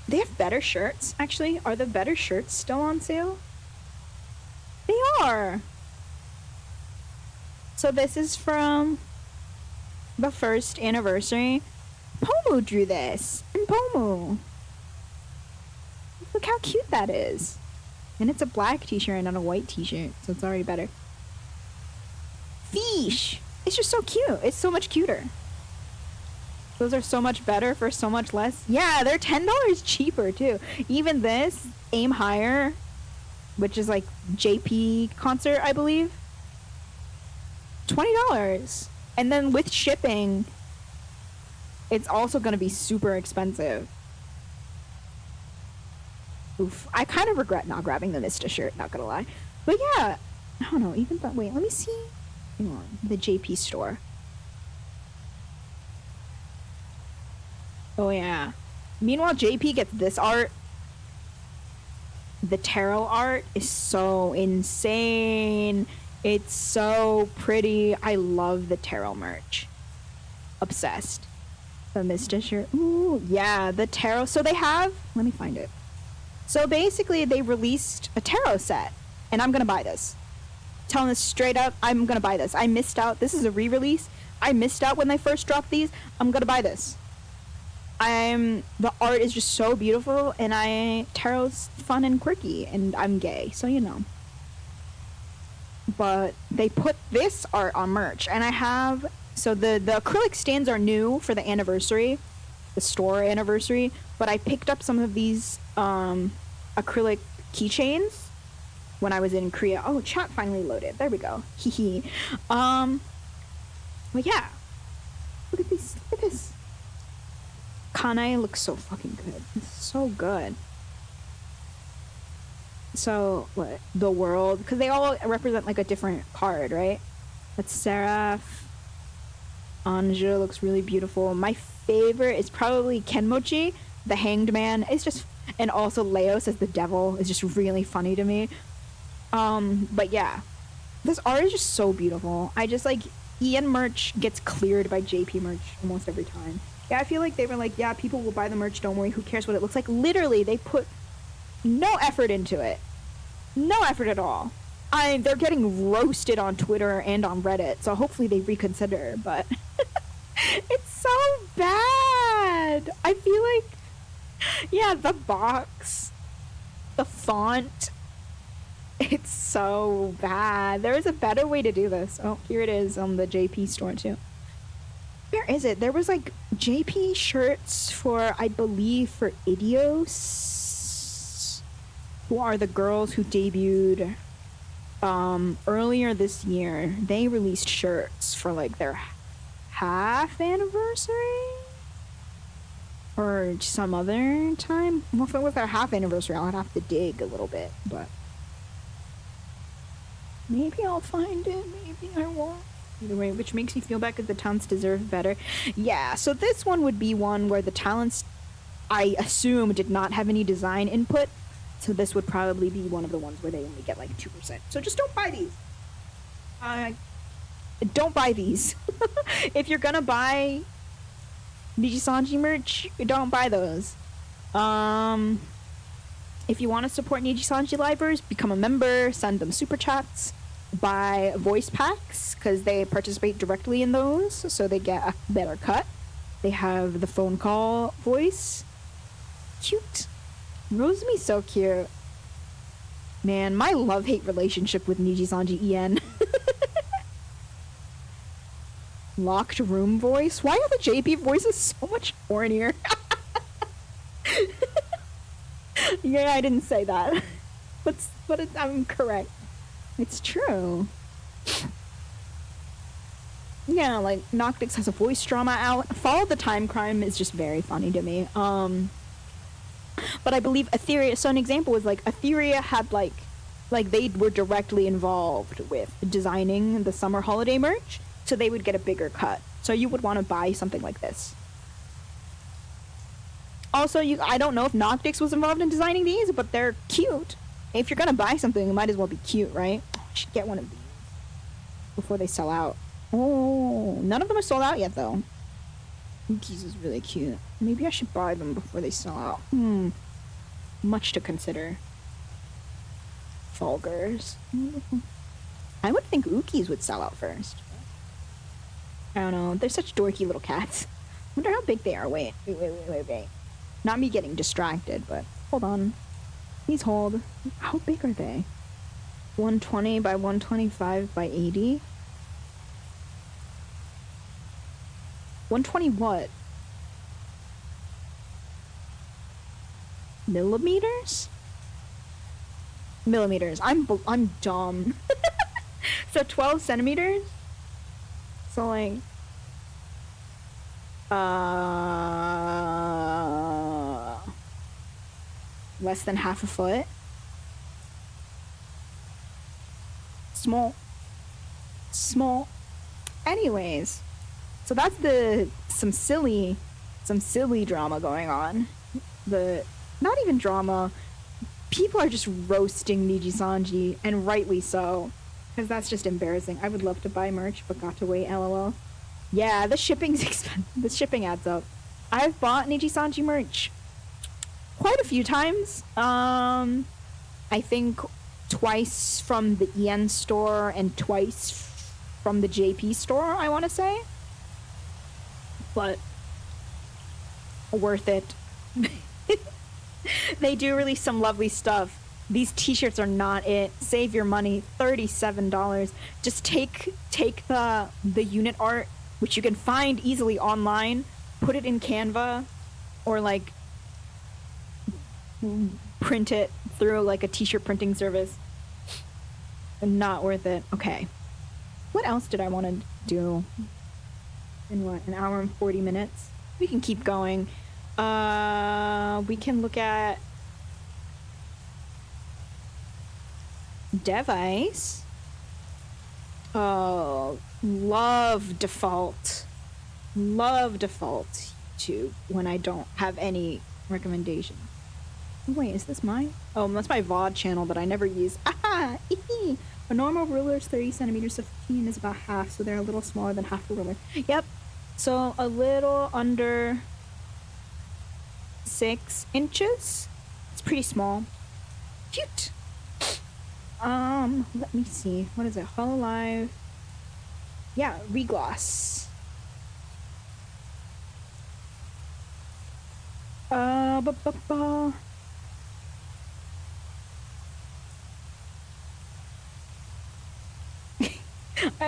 They have better shirts, actually. Are the better shirts still on sale? They are. So this is from the first anniversary. Pomu drew this. And Pomu. Look how cute that is. And it's a black t-shirt and not a white t-shirt, so it's already better. Fish! It's just so cute. It's so much cuter. Those are so much better for so much less. Yeah, they're $10 cheaper too. Even this, Aim Higher, which is like JP concert, I believe. $20. And then with shipping, it's also going to be super expensive. Oof. I kind of regret not grabbing the Mista shirt, not gonna lie. But yeah, I don't know, even but wait, let me see. Hang on, the JP store. Oh yeah. Meanwhile, JP gets this art. The tarot art is so insane. It's so pretty. I love the tarot merch. Obsessed. The Mista shirt. Ooh, yeah, the tarot. So they have, let me find it. So basically they released a tarot set, and I'm gonna buy this. Telling this straight up, I'm gonna buy this. I missed out. This is a re-release. I missed out when they first dropped these. I'm gonna buy this. The art is just so beautiful, and tarot's fun and quirky, and I'm gay, so you know. But they put this art on merch, and I have, so the acrylic stands are new for the anniversary, the store anniversary, but I picked up some of these acrylic keychains when I was in Korea. Oh, chat finally loaded. There we go. Hee hee. But yeah. Look at this. Look at this. Kanae looks so fucking good. It's so good. So, what? The world? Because they all represent, like, a different card, right? That's Seraph. Anja looks really beautiful. My favorite is probably Kenmochi, the Hanged Man. It's just... And also Leos as the devil is just really funny to me. But yeah. This art is just so beautiful. I just, like... Ian merch gets cleared by JP merch almost every time. Yeah, I feel like they were like, yeah, people will buy the merch, don't worry, who cares what it looks like. Literally, they put no effort into it. No effort at all. They're getting roasted on Twitter and on Reddit, so hopefully they reconsider, but it's so bad. I feel like, yeah, the box, the font, it's so bad. There is a better way to do this. Oh, here it is on the JP store too. Where is it? There was like JP shirts for, I believe, for Idios, who are the girls who debuted earlier this year. They released shirts for like their half anniversary or some other time. Well, if it was their half anniversary, I'll have to dig a little bit, but maybe I'll find it, maybe I won't. Either way, which makes me feel bad because the talents deserve better. Yeah, so this one would be one where the talents, I assume, did not have any design input. So this would probably be one of the ones where they only get like 2%. So just don't buy these. Don't buy these. If you're gonna buy Nijisanji merch, don't buy those. If you want to support Nijisanji Livers, become a member, send them super chats. Buy voice packs because they participate directly in those, so they get a better cut. They have the phone call voice. Cute. Rosemi's so cute. Man, my love-hate relationship with Nijisanji En. Locked room voice. Why are the JP voices so much hornier? Yeah, I didn't say that. But I'm correct. It's true. Yeah, like, Noctix has a voice drama out. Follow the Time Crime is just very funny to me. But I believe Etheria, so an example was, like, Etheria had, like, they were directly involved with designing the summer holiday merch, so they would get a bigger cut. So you would want to buy something like this. Also, I don't know if Noctix was involved in designing these, but they're cute. If you're gonna buy something, it might as well be cute, right? I should get one of these before they sell out. Oh, none of them are sold out yet, though. These is really cute. Maybe I should buy them before they sell out. Much to consider. Fulgurs. I would think Ukis would sell out first. I don't know. They're such dorky little cats. Wonder how big they are. Wait. Not me getting distracted, but hold on. Please hold. How big are they? 120 by 125 by 80? 120 what? Millimeters? Millimeters. I'm dumb. So 12 centimeters? So like... less than half a foot. Small. Anyways, so that's some silly drama going on. Not even drama. People are just roasting Nijisanji, and rightly so, because that's just embarrassing. I would love to buy merch, but got to wait. LOL. Yeah, the shipping's expensive. The shipping adds up. I've bought Nijisanji merch quite a few times. I think twice from the EN store and twice from the JP store, I want to say. But worth it. They do release some lovely stuff. These t-shirts are not it. Save your money. $37. Just take the unit art, which you can find easily online, put it in Canva, or like print it through like a t-shirt printing service. Not worth it. Okay. What else did I want to do? In what, an hour and 40 minutes? We can keep going. We can look at device. Oh, love default. Love default YouTube when I don't have any recommendations. Oh, wait, is this mine? Oh, that's my VOD channel that I never use. Ah! A normal ruler is 30 centimeters, so 15 is about half, so they're a little smaller than half a ruler. Yep. So a little under 6 inches. It's pretty small. Cute. Let me see. What is it? Hololive. Yeah, regloss. I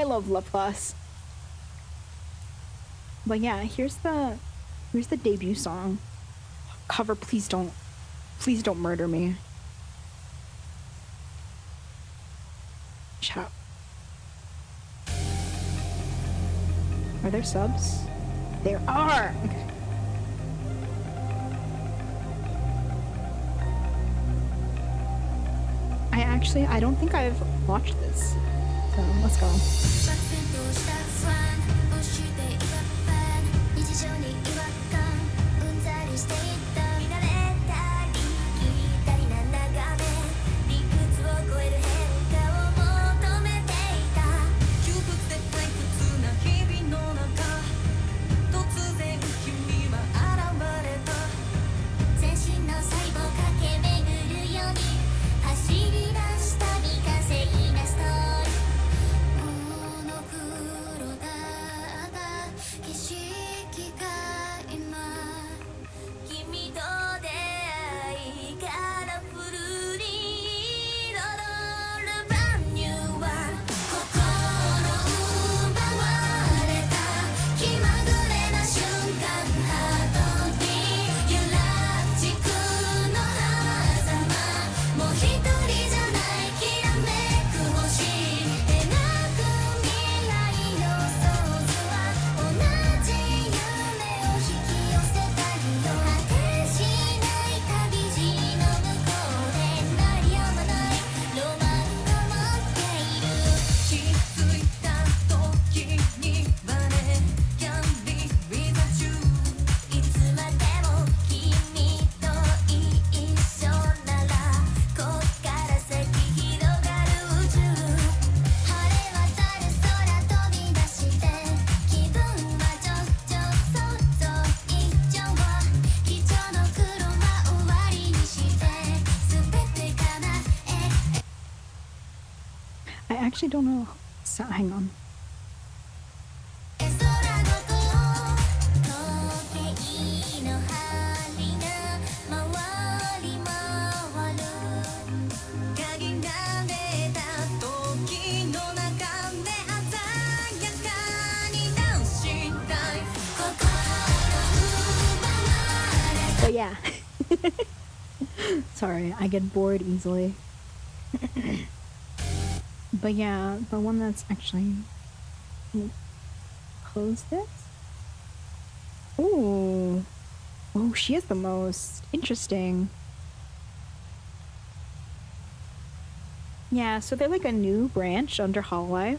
love lip gloss. But yeah, here's the debut song. Cover, please don't murder me. Shout. Are there subs? There are! Okay. I don't think I've watched this. So let's go. I actually don't know. So, hang on. But yeah. Sorry, I get bored easily. But yeah, the one that's actually... Close this? Ooh. Oh, she has the most. Interesting. Yeah, so they're like a new branch under Hololive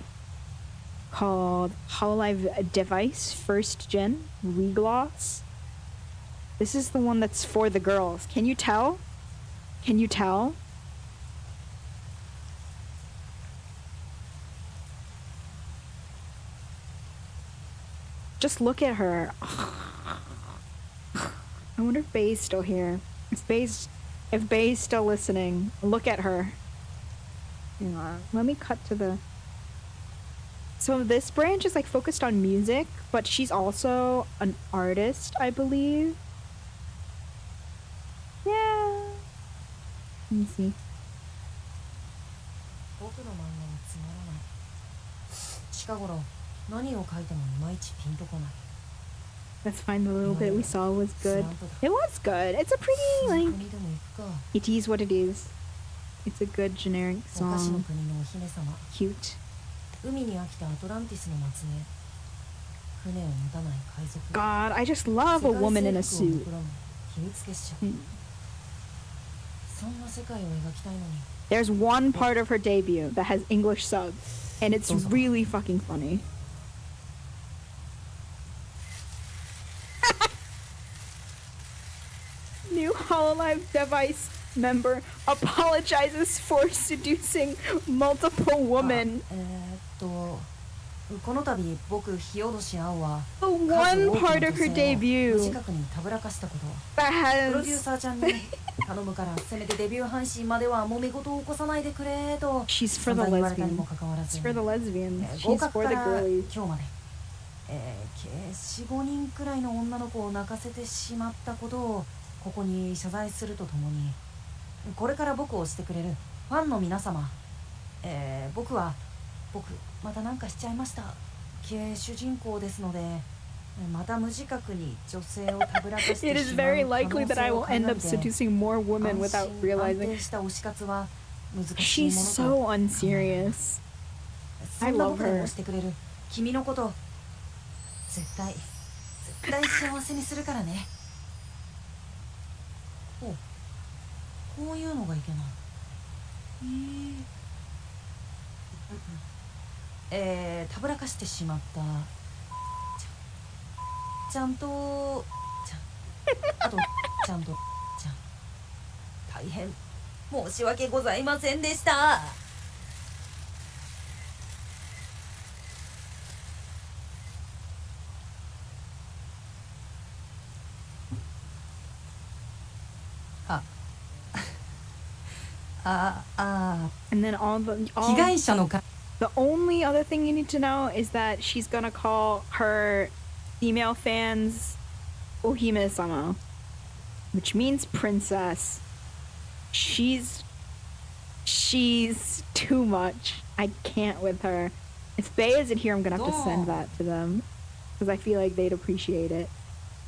called Hololive Device First Gen Regloss. This is the one that's for the girls. Can you tell? Can you tell? Just look at her. I wonder if Bae's still here. If Bae's still listening, look at her. Hang on. Let me cut to the... So this branch is like focused on music, but she's also an artist, I believe. Yeah. Let me see. Let's find the little bit we saw was good. It was good. It's a pretty, like... It is what it is. It's a good generic song. Cute. God, I just love a woman in a suit. There's one part of her debut that has English subs, and it's really fucking funny. New HoloLive device member apologizes for seducing multiple women. The one part of her debut that has she's for the lesbian. It's for the lesbians. She's for the girlies. 4、5人くらいの女の子を泣かせてしまったことをここに謝罪するとともに、これから僕をしてくれるファンの皆様、僕またなんかしちゃいました。主人公ですので、また無自覚に女性をたぶらかしてしまう可能性を考えて、It is very likely that I will end up seducing more women without realizing. 安定した推し活は難しい She's ものと。 so unserious. そんな僕をしてくれる君のこと絶対幸せにするからね。お、こういうのがいけない。たぶらかしてしまった。ちゃんとあとちゃんと大変申し訳ございませんでした。And then the only other thing you need to know is that she's gonna call her female fans Ohime-sama, which means princess. She's too much. I can't with her. If Bae isn't here, I'm gonna have to send that to them because I feel like they'd appreciate it.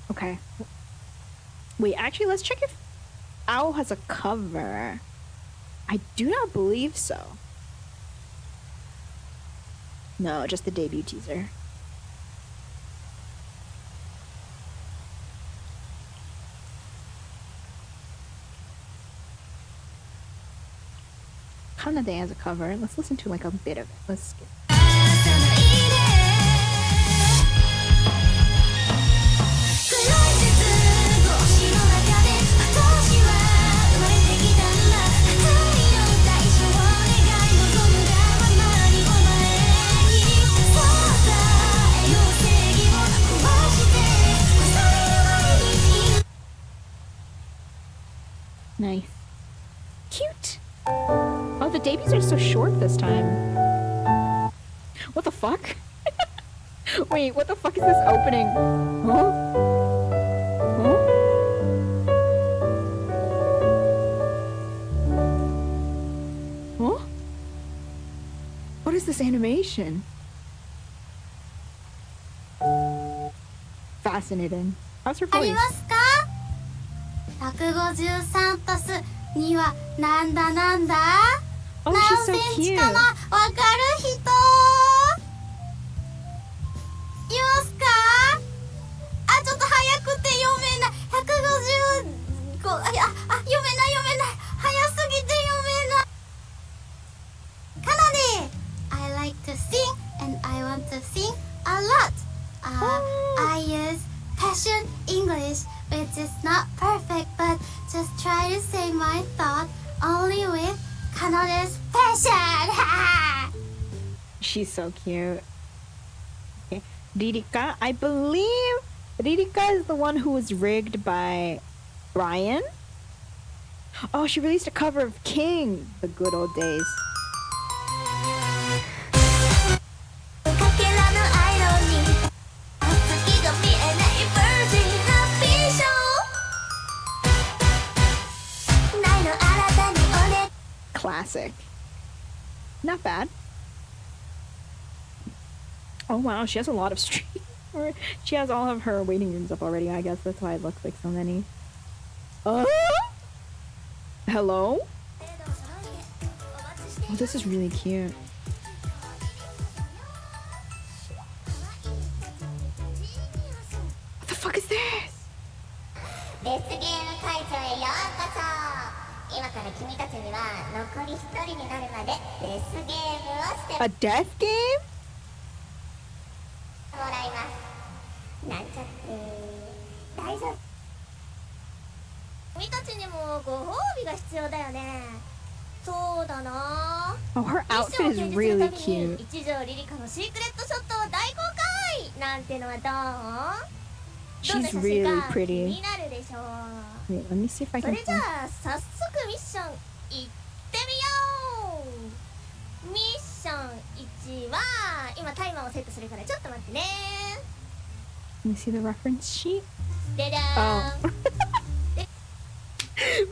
Okay. Wait, actually, let's check if Ao has a cover. I do not believe so. No, just the debut teaser. Kanade has a cover. Let's listen to like a bit of it. Let's skip. Nice. Cute. Oh, the debuts are so short this time. What the fuck? Wait, what the fuck is this opening? Huh? Huh? Huh? What is this animation? Fascinating. How's her voice? 153足す2はなんだなんだ Oh, 何 she's セ so ンチ cute. かなわかる人いますか？あ、ちょっと早くて読めない155読めない早すぎて読めないかなで I like to sing and I want to sing a lot. I use passion English, which is not perfect, but just try to say my thought only with Kanade's passion. She's so cute. Okay. Ririka, I believe Ririka is the one who was rigged by Brian. Oh, she released a cover of King, the good old days. Classic. Not bad. Oh wow, she has a lot of streams. She has all of her waiting rooms up already. I guess that's why it looks like so many. Hello? Oh, this is really cute. から君たちには残り1人になるまでデスゲームをして A death game? もらいます。なんちゃって大丈夫。君たちにもご褒美が必要だよね。そうだな。 Oh, her ミッ outfit ションを is 掲示する really たびに cute. 一条リリカのシークレットショットを大公開なんてのはどう？どんな She's 写真 really か気 pretty. になるでしょう。 Wait, let me see if I そ can れじゃ find. あ早速ミッション行ってみよう。ミッション1は今タイマーをセットするからちょっと待ってね。 Let me see the reference sheet. でだーん、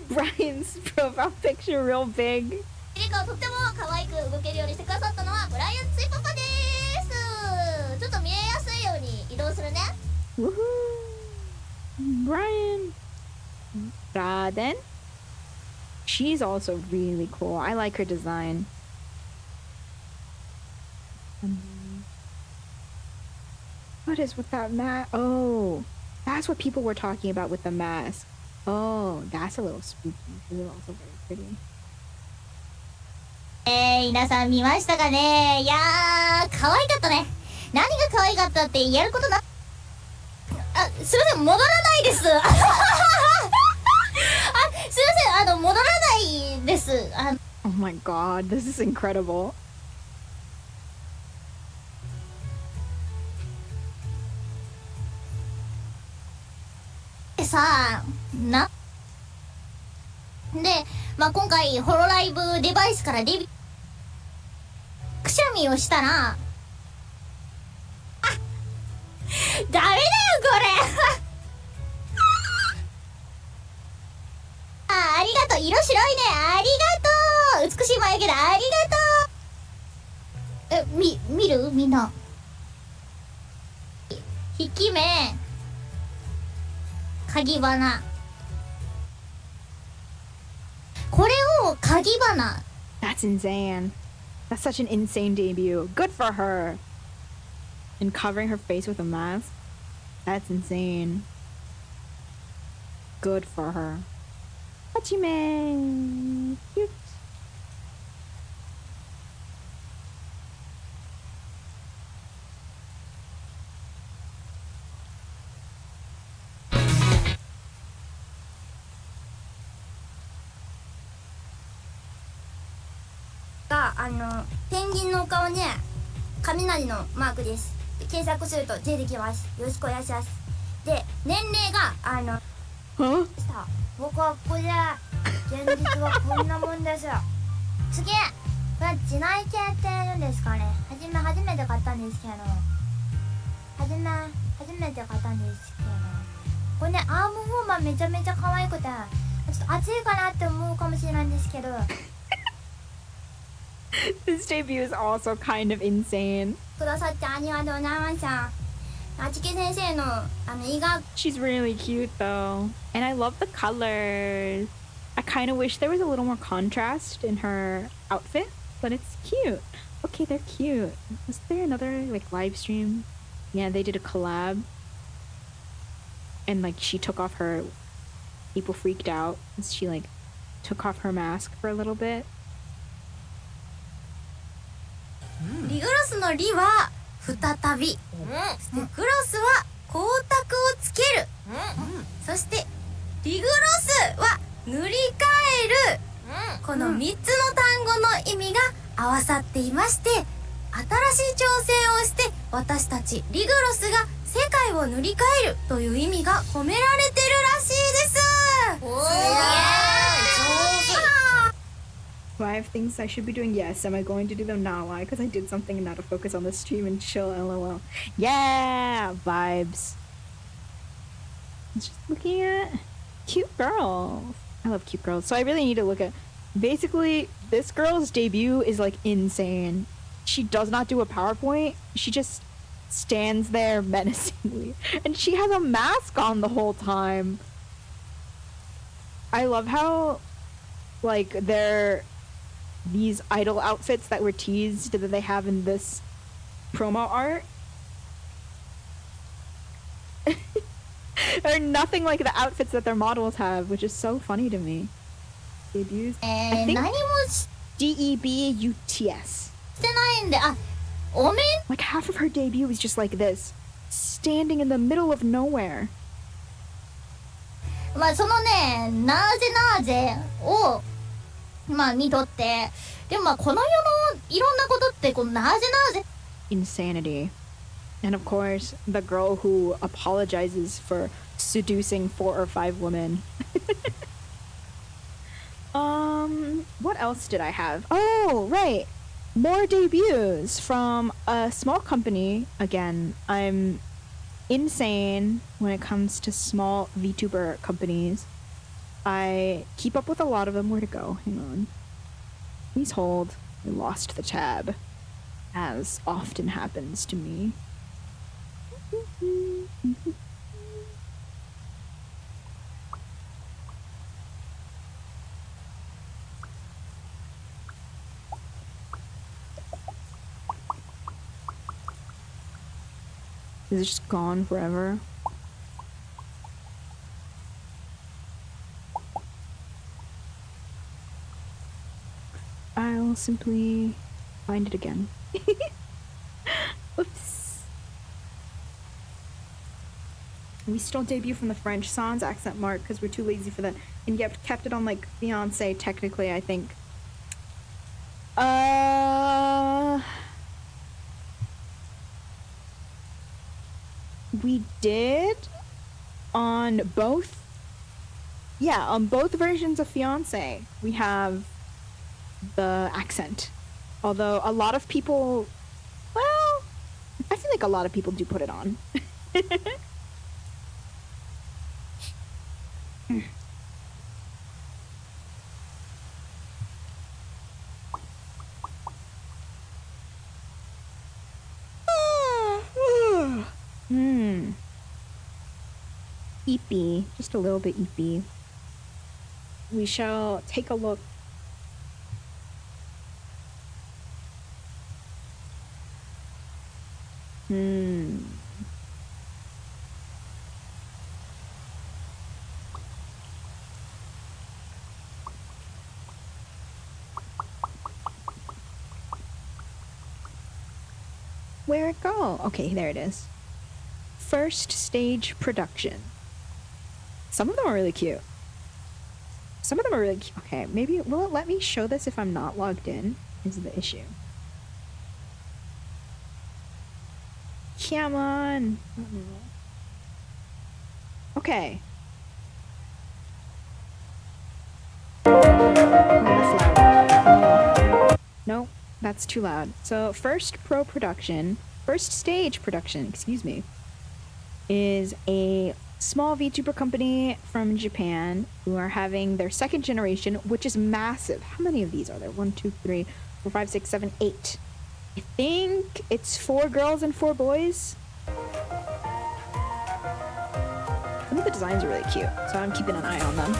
Brian's profile picture real big. リリカをとっても可愛く動けるようにしてくださったのはブライアン・ツイパパです。ちょっと見えやすいように移動するね。 Woohoo! Brian. Then she's also really cool. I like her design. What is with that mask? Oh, that's what people were talking about with the mask. Oh, that's a little spooky. She's also very pretty. 皆さん見ましたかね。いやー可愛かったね。何が可愛かったって言えることな。あ、すいません、戻らないです。あ、すいません、戻らないです。Oh my god, this is incredible. さあな。で、まあ、今回ホロライブデバイスからデビくしゃみをしたら、あ、ダメだよこれ。ありがとう、色白いね、ありがとう、美しい眉毛だ、ありがとう。見るみんな。引き目、鍵花。これを鍵花。 That's insane. That's such an insane debut. Good for her. And covering her face with a mask. That's insane. Good for her. Hachime. Cute. .ペンギンのお顔ね、雷のマークです。検索すると出てきます。よろしくお願いします。で、年齢がHuh? 僕はここで現実はこんなもんです。次、これは地内系って言うんですかね。初めて買ったんですけど、初めて買ったんですけど、これね、アームウォーマーめちゃめちゃ可愛くて、ちょっと暑いかなって思うかもしれないんですけど。This debut is also kind of insane. くださってありがとうございました。あちき先生の医学。 She's really cute though. And I love the colors. I kind of wish there was a little more contrast in her outfit, but it's cute. Okay, they're cute. Was there another like live stream? Yeah, they did a collab. And like she took off her, people freaked out. She like took off her mask for a little bit. リグロスのリは再び、そしてグロスは光沢をつける、そしてリグロスは塗り替える、この3つの単語の意味が合わさっていまして、新しい挑戦をして私たちリグロスが世界を塗り替えるという意味が込められてるらしいです。おー、Do I have things I should be doing? Yes. Am I going to do them now? Why? Because I did something and now to focus on the stream and chill. LOL. Yeah, vibes. Just looking at cute girls. I love cute girls. So I really need to look at. Basically, this girl's debut is like insane. She does not do a PowerPoint. She just stands there menacingly, and she has a mask on the whole time. I love how, like, these idol outfits that were teased that they have in this promo art are nothing like the outfits that their models have, which is so funny to me. debuts. I think 何もし DEBUTS. てないんで、あ、お面 Like half of her debut was just like this, standing in the middle of nowhere. まあそのね、なぜなぜを、まあ見とって、でもまあこの世のいろんなことってこうなぜなぜ Insanity. And of course, the girl who apologizes for seducing 4 or 5 women. What else did I have? Oh, right. More debuts from a small company. Again, I'm insane when it comes to small VTuber companies. I keep up with a lot of them. Where to go? Hang on. Please hold. I lost the tab, as often happens to me. Is it just gone forever? I'll simply find it again. Oops. We stole debut from the French sans accent mark because we're too lazy for that. And yet kept it on like fiance technically, I think. We did on both. Yeah, on both versions of fiance, we have the accent. Although a lot of people, well, I feel like a lot of people do put it on. Eepy, just a little bit eepy. We shall take a look. Where'd it go? Okay, there it is. First stage production. Some of them are really cute. Some of them are really cute. Okay, maybe will it let me show this if I'm not logged in? Is the issue. Come on. Okay. Oh, that's loud. No, that's too loud. So first stage production, excuse me, is a small VTuber company from Japan who are having their second generation, which is massive. How many of these are there? 1, 2, 3, 4, 5, 6, 7, 8. I think it's 4 girls and 4 boys. Some of the designs are really cute, so I'm keeping an eye on them.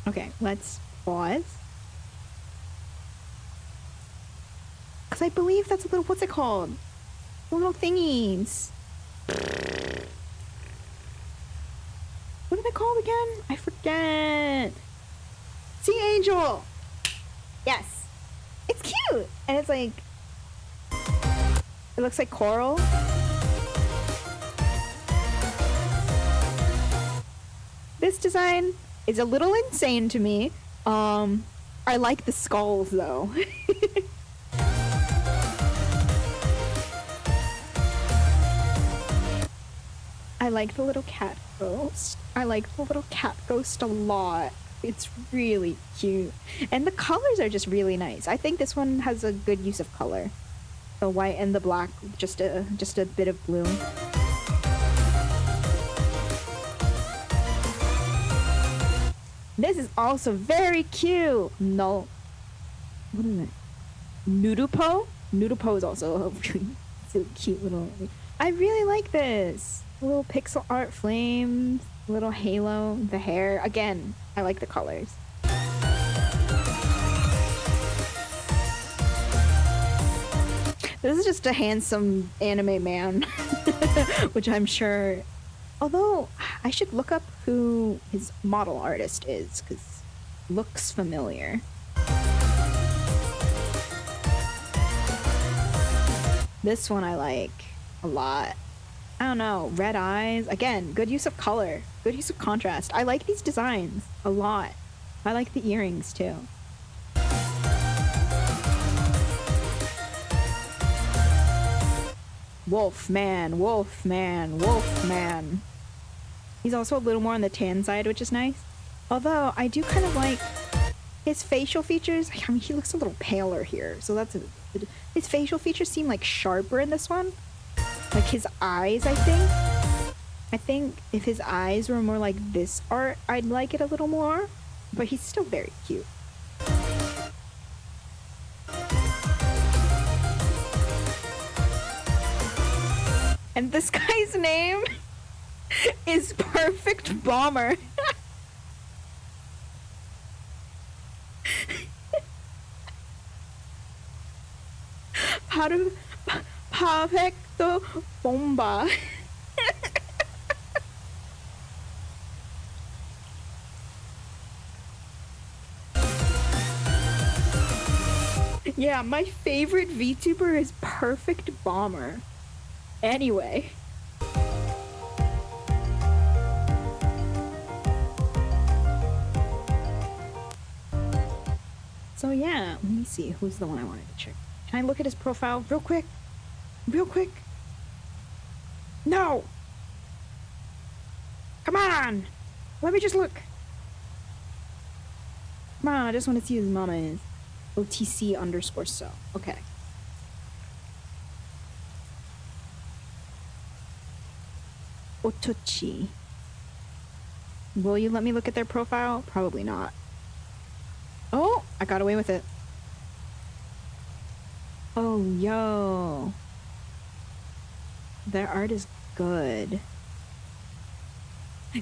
Okay, let's pause. Because I believe that's a little, what's it called? The little thingies. What are they called again? I forget. Sea Angel! Yes. It's cute! And it's like, it looks like coral. This design is a little insane to me. I like the skulls though. I like the little cat ghost. I like the little cat ghost a lot. It's really cute. And the colors are just really nice. I think this one has a good use of color. The white and the black, just a bit of blue. This is also very cute. No. What is it? Nudupo? Nudupo is also a really cute little... I really like this. Little pixel art flames, little halo, the hair. Again, I like the colors. This is just a handsome anime man, which I'm sure. Although I should look up who his model artist is, because looks familiar. This one I like a lot. I don't know, red eyes. Again, good use of color, good use of contrast. I like these designs a lot. I like the earrings too. Wolfman, Wolfman, Wolfman. He's also a little more on the tan side, which is nice. Although I do kind of like his facial features. I mean, he looks a little paler here, so that's his facial features seem like sharper in this one. Like his eyes, I think. I think if his eyes were more like this art, I'd like it a little more. But he's still very cute. And this guy's name is Perfect Bomber. Perfecto Bomba. Yeah, my favorite VTuber is Perfect Bomber. Anyway. So yeah, let me see. Who's the one I wanted to check? Can I look at his profile real quick? Real quick? No! Come on! Let me just look. Come on, I just want to see who his mama is. OTC_so. Okay. Otochi. Will you let me look at their profile? Probably not. Oh, I got away with it. Oh, yo. Their art is good.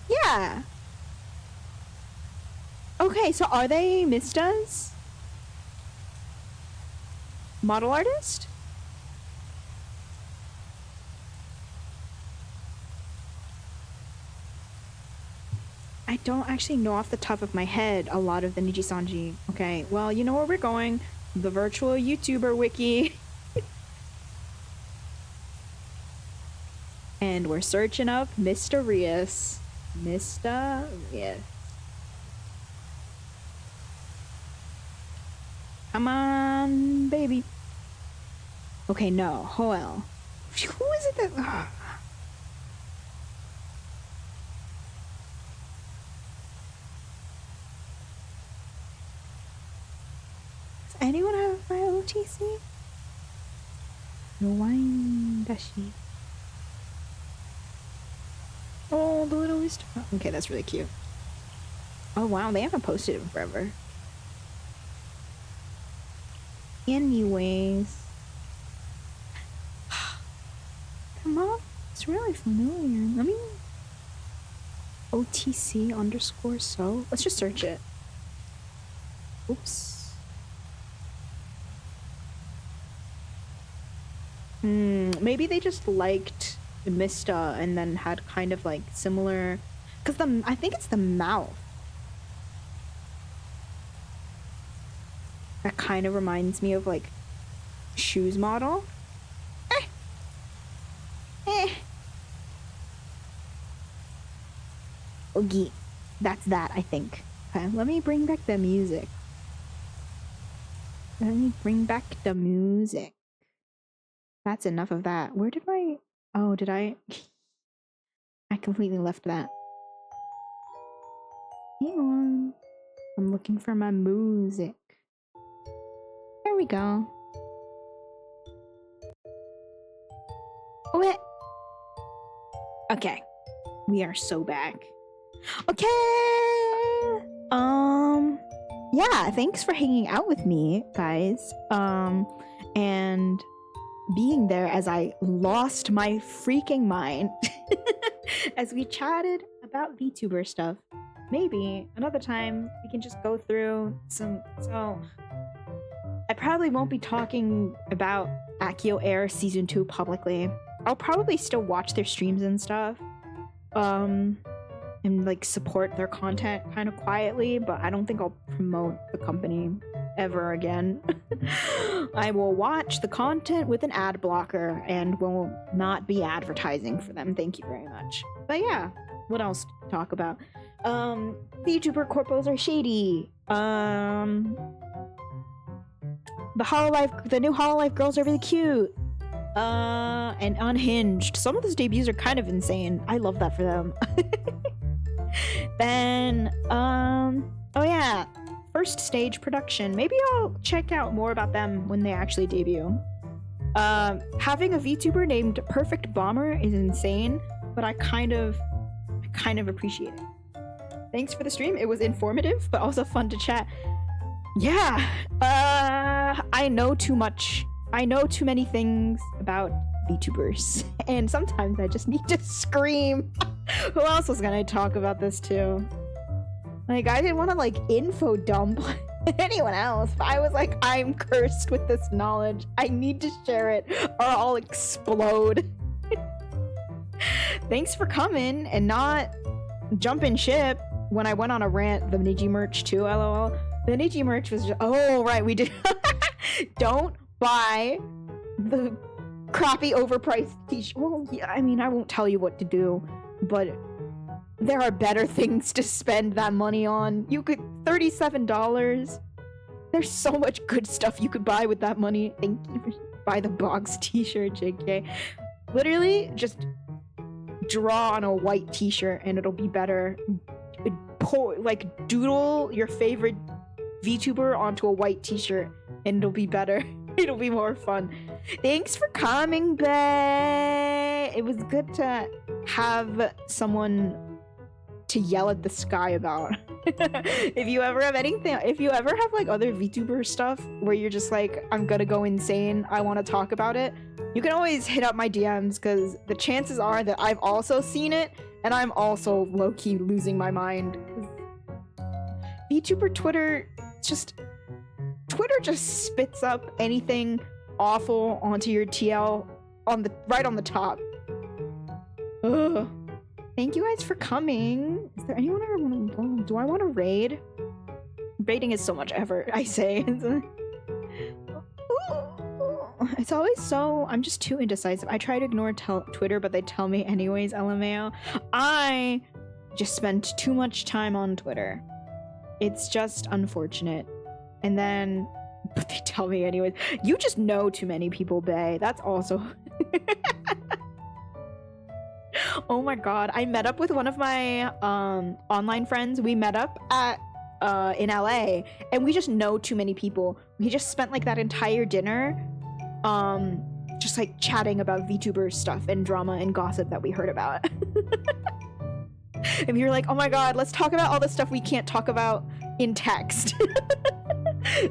Yeah. Okay, so are they Mista's model artist? I don't actually know off the top of my head a lot of the Nijisanji. Okay, well, you know where we're going. The virtual YouTuber wiki. And we're searching up Mysterious. Mysterious. Come on, baby. Okay, no. Hoel. Who is it that... Does anyone have my OTC? No wine, dashi. Oh, the little Easter. Okay, that's really cute. Oh wow, they haven't posted in forever. Anyways. Come on. It's really familiar. Let me... OTC_so. Let's just search it. Oops. Maybe they just liked Mista and then had kind of like similar... Because I think it's the mouth. That kind of reminds me of like Shoes model. Okay, that's that, I think. Okay, let me bring back the music. Let me bring back the music. That's enough of that. Where did my... Oh, did I... I completely left that. Hang on. I'm looking for my music. There we go. What? Okay. We are so back. Okay. Yeah, thanks for hanging out with me, guys. And being there as I lost my freaking mind as we chatted about VTuber stuff. Maybe another time we can just go through some... So I probably won't be talking about akioair season 2 publicly. I'll probably still watch their streams and stuff. And like support their content kind of quietly, but I don't think I'll promote the company ever again. I will watch the content with an ad blocker and will not be advertising for them. Thank you very much. But yeah, what else to talk about? VTuber corpos are shady. The new Hololive girls are really cute. And unhinged. Some of those debuts are kind of insane. I love that for them. Then, oh yeah, first stage production. Maybe I'll check out more about them when they actually debut. Having a VTuber named Perfect Bomber is insane, but I kind of appreciate it. Thanks for the stream. It was informative, but also fun to chat. Yeah, I know too much. I know too many things about VTubers, and sometimes I just need to scream. Who else was gonna talk about this too? Like, I didn't want to like info dump anyone else, but I was like, I'm cursed with this knowledge. I need to share it or I'll explode. Thanks for coming and not jumping ship when I went on a rant. The Niji merch too, lol. The Niji merch was just, oh right, we did. Don't buy the crappy overpriced t-shirt. Well, yeah, I mean, I won't tell you what to do, but there are better things to spend that money on. You could $37. There's so much good stuff you could buy with that money. Thank you for buy the box t-shirt, JK. Literally, just draw on a white t-shirt and it'll be better. Like, doodle your favorite VTuber onto a white t-shirt and it'll be better. It'll be more fun. Thanks for coming, Bae. It was good to have someone to yell at the sky about. If you ever have like other VTuber stuff where you're just like, I'm gonna go insane, I want to talk about it, you can always hit up my DMs because the chances are that I've also seen it and I'm also low-key losing my mind. VTuber Twitter just spits up anything awful onto your TL right on the top. Ugh. Thank you guys for coming. Is there anyone I want to... Do I want to raid? Raiding is so much effort, I say. It's always so... I'm just too indecisive. I try to ignore Twitter, but they tell me anyways, LMAO. I just spend too much time on Twitter. It's just unfortunate. And then... But they tell me anyways. You just know too many people, Bae. That's also... Oh my god, I met up with one of my online friends. We met up at in LA and we just know too many people. We just spent like that entire dinner just like chatting about VTuber stuff and drama and gossip that we heard about. And we were like, oh my god, let's talk about all the stuff we can't talk about in text.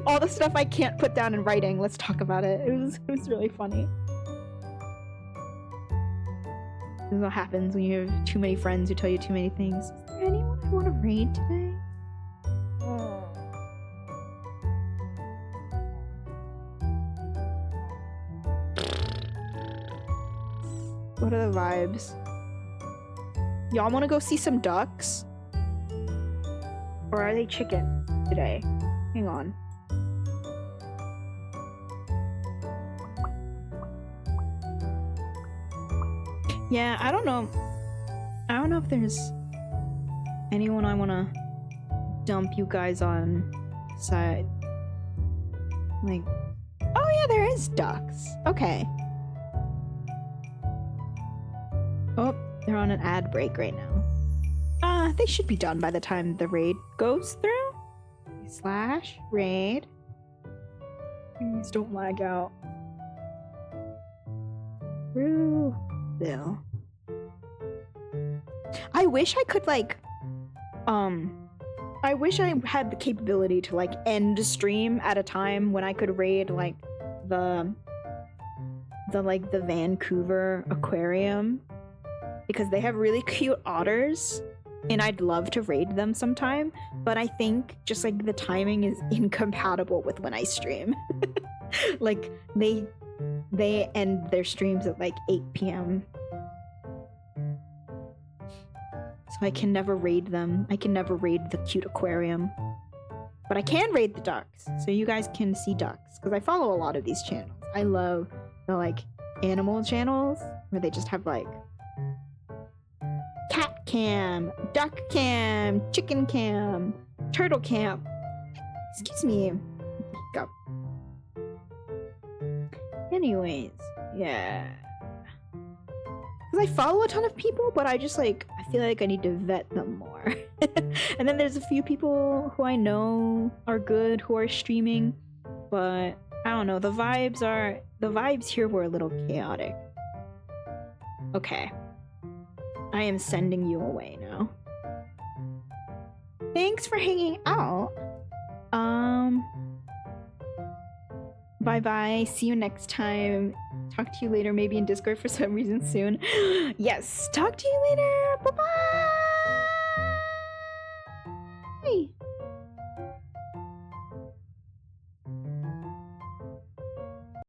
All the stuff I can't put down in writing, let's talk about it. It was really funny. This is what happens when you have too many friends who tell you too many things. Is there anyone I want to raid today? What are the vibes? Y'all want to go see some ducks? Or are they chicken today? Hang on. Yeah, I don't know. I don't know if there's anyone I want to dump you guys on side. Like, oh yeah, there is ducks. Okay. Oh, they're on an ad break right now. They should be done by the time the raid goes through. /raid. Please don't lag out. Woo. Bill. I wish I could like I wish I had the capability to like end a stream at a time when I could raid like the Vancouver aquarium because they have really cute otters and I'd love to raid them sometime, but I think just like the timing is incompatible with when I stream. Like they end their streams at like 8 p.m. So I can never raid them. I can never raid the cute aquarium. But I can raid the ducks, so you guys can see ducks, because I follow a lot of these channels. I love the like animal channels where they just have like cat cam, duck cam, chicken cam, turtle cam. Excuse me. Go. Anyways, yeah. Because I follow a ton of people, but I just like, I feel like I need to vet them more. And then there's a few people who I know are good who are streaming, but I don't know, the vibes here were a little chaotic. Okay. I am sending you away now. Thanks for hanging out. Bye bye. See you next time. Talk to you later, maybe in Discord for some reason soon. Yes, talk to you later. Bye bye.